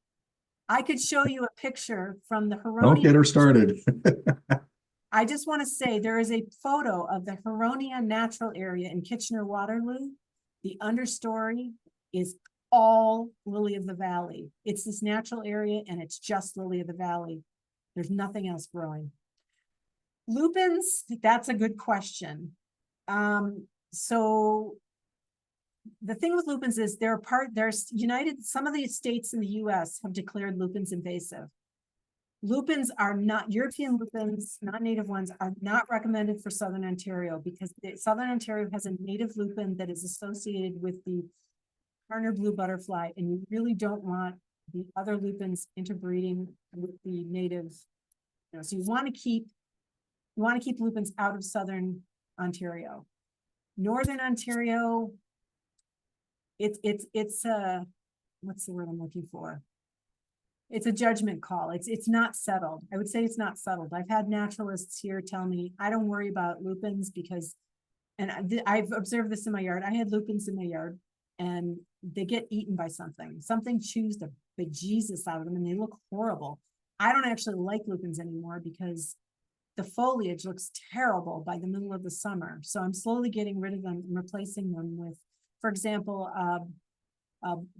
I could show you a picture from the Huronia. Don't get her started. I just want to say there is a photo of the Huronia natural area in Kitchener-Waterloo. The understory is all lily of the valley. It's this natural area and it's just lily of the valley. There's nothing else growing. Lupins, that's a good question. So the thing with lupins is some of the states in the US have declared lupins invasive. Lupins are not, European lupins, not native ones, are not recommended for Southern Ontario because Southern Ontario has a native lupin that is associated with the Karner blue butterfly, and you really don't want the other lupins interbreeding with the native. So you want to keep lupins out of southern Ontario. Northern Ontario, it's what's the word I'm looking for? It's a judgment call. It's not settled. I would say it's not settled. I've had naturalists here tell me, I don't worry about lupins because, and I've observed this in my yard. I had lupins in my yard and they get eaten by something. Something chews the bejesus out of them and they look horrible. I don't actually like lupins anymore because the foliage looks terrible by the middle of the summer. So I'm slowly getting rid of them and replacing them with, for example,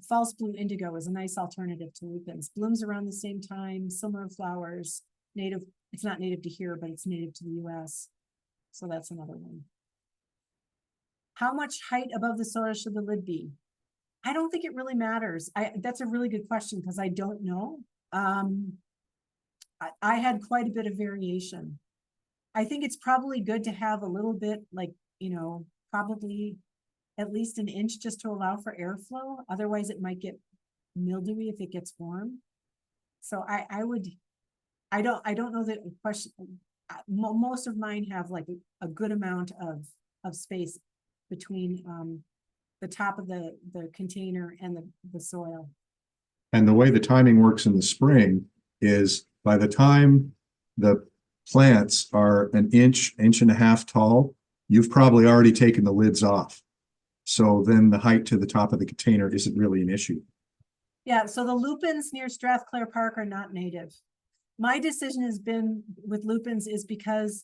false blue indigo is a nice alternative to lupins. Blooms around the same time, similar flowers, native. It's not native to here, but it's native to the US. So that's another one. How much height above the soil should the lid be? I don't think it really matters. That's a really good question because I don't know. I had quite a bit of variation. I think it's probably good to have a little bit, like, probably at least an inch just to allow for airflow. Otherwise it might get mildewy if it gets warm. So I don't know that question. Most of mine have like a good amount of space between the top of the container and the soil. And the way the timing works in the spring is by the time the plants are an inch and a half tall, you've probably already taken the lids off. So then the height to the top of the container isn't really an issue. Yeah, so the lupins near Strathclair Park are not native. My decision has been with lupins is because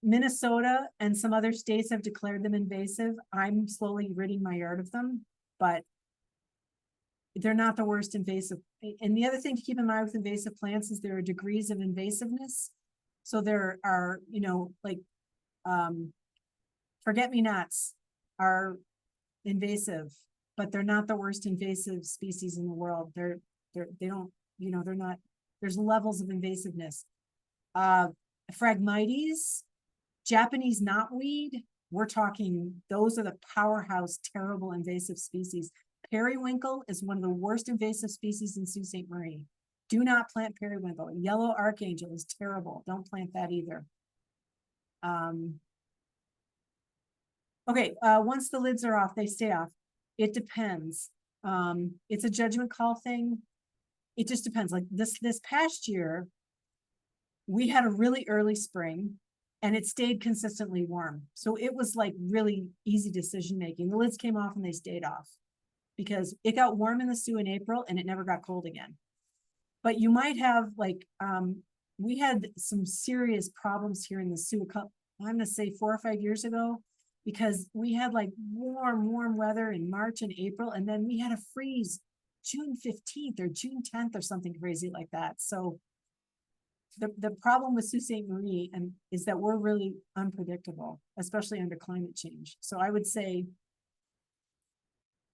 Minnesota and some other states have declared them invasive. I'm slowly ridding my yard of them, but they're not the worst invasive. And the other thing to keep in mind with invasive plants is there are degrees of invasiveness. So there are, like forget-me-nots are invasive, but they're not the worst invasive species in the world. They don't, they're not, there's levels of invasiveness. Phragmites, Japanese knotweed, we're talking, those are the powerhouse, terrible invasive species. Periwinkle is one of the worst invasive species in Sault Ste. Marie. Do not plant periwinkle. Yellow archangel is terrible. Don't plant that either. Okay, once the lids are off, they stay off. It depends. It's a judgment call thing. It just depends. Like this past year, we had a really early spring and it stayed consistently warm. So it was like really easy decision making. The lids came off and they stayed off because it got warm in the Soo in April and it never got cold again. But you might have like, we had some serious problems here in the Soo, I'm gonna say 4 or 5 years ago, because we had like warm weather in March and April, and then we had a freeze June 15th or June 10th or something crazy like that. So the problem with Sault Ste. Marie is that we're really unpredictable, especially under climate change. So I would say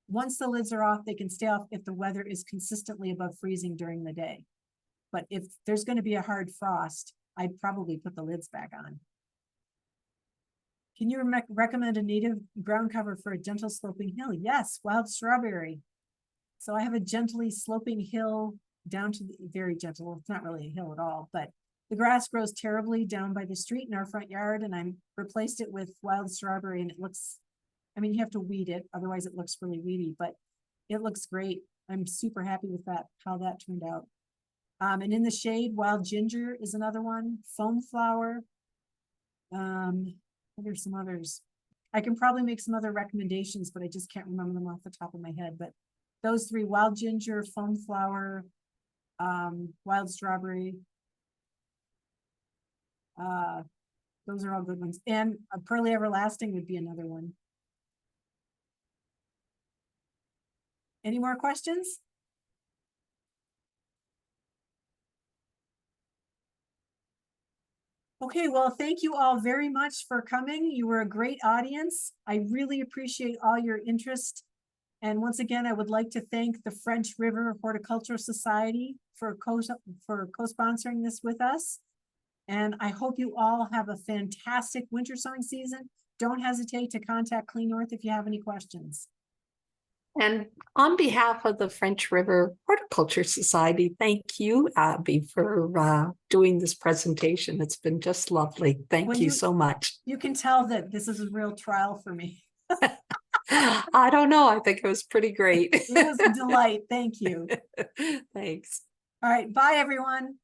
once the lids are off, they can stay off if the weather is consistently above freezing during the day. But if there's going to be a hard frost, I'd probably put the lids back on. Can you recommend a native ground cover for a gentle sloping hill? Yes, wild strawberry. So I have a gently sloping hill down to the very gentle. It's not really a hill at all, but the grass grows terribly down by the street in our front yard, and I'm replaced it with wild strawberry, and it looks, I mean, you have to weed it, otherwise it looks really weedy, but it looks great. I'm super happy with that, how that turned out. And in the shade, wild ginger is another one, foam flower. There's some others. I can probably make some other recommendations, but I just can't remember them off the top of my head. But those three, wild ginger, foam flower, wild strawberry. Those are all good ones. And a pearly everlasting would be another one. Any more questions? Okay, well, thank you all very much for coming. You were a great audience. I really appreciate all your interest. And once again, I would like to thank the French River Horticultural Society for co-sponsoring this with us. And I hope you all have a fantastic winter sowing season. Don't hesitate to contact Clean North if you have any questions. And on behalf of the French River Horticulture Society, thank you, Abby, for doing this presentation. It's been just lovely. Thank Well, you so much. You can tell that this is a real trial for me. I don't know. I think it was pretty great. It was a delight. Thank you. Thanks. All right. Bye, everyone.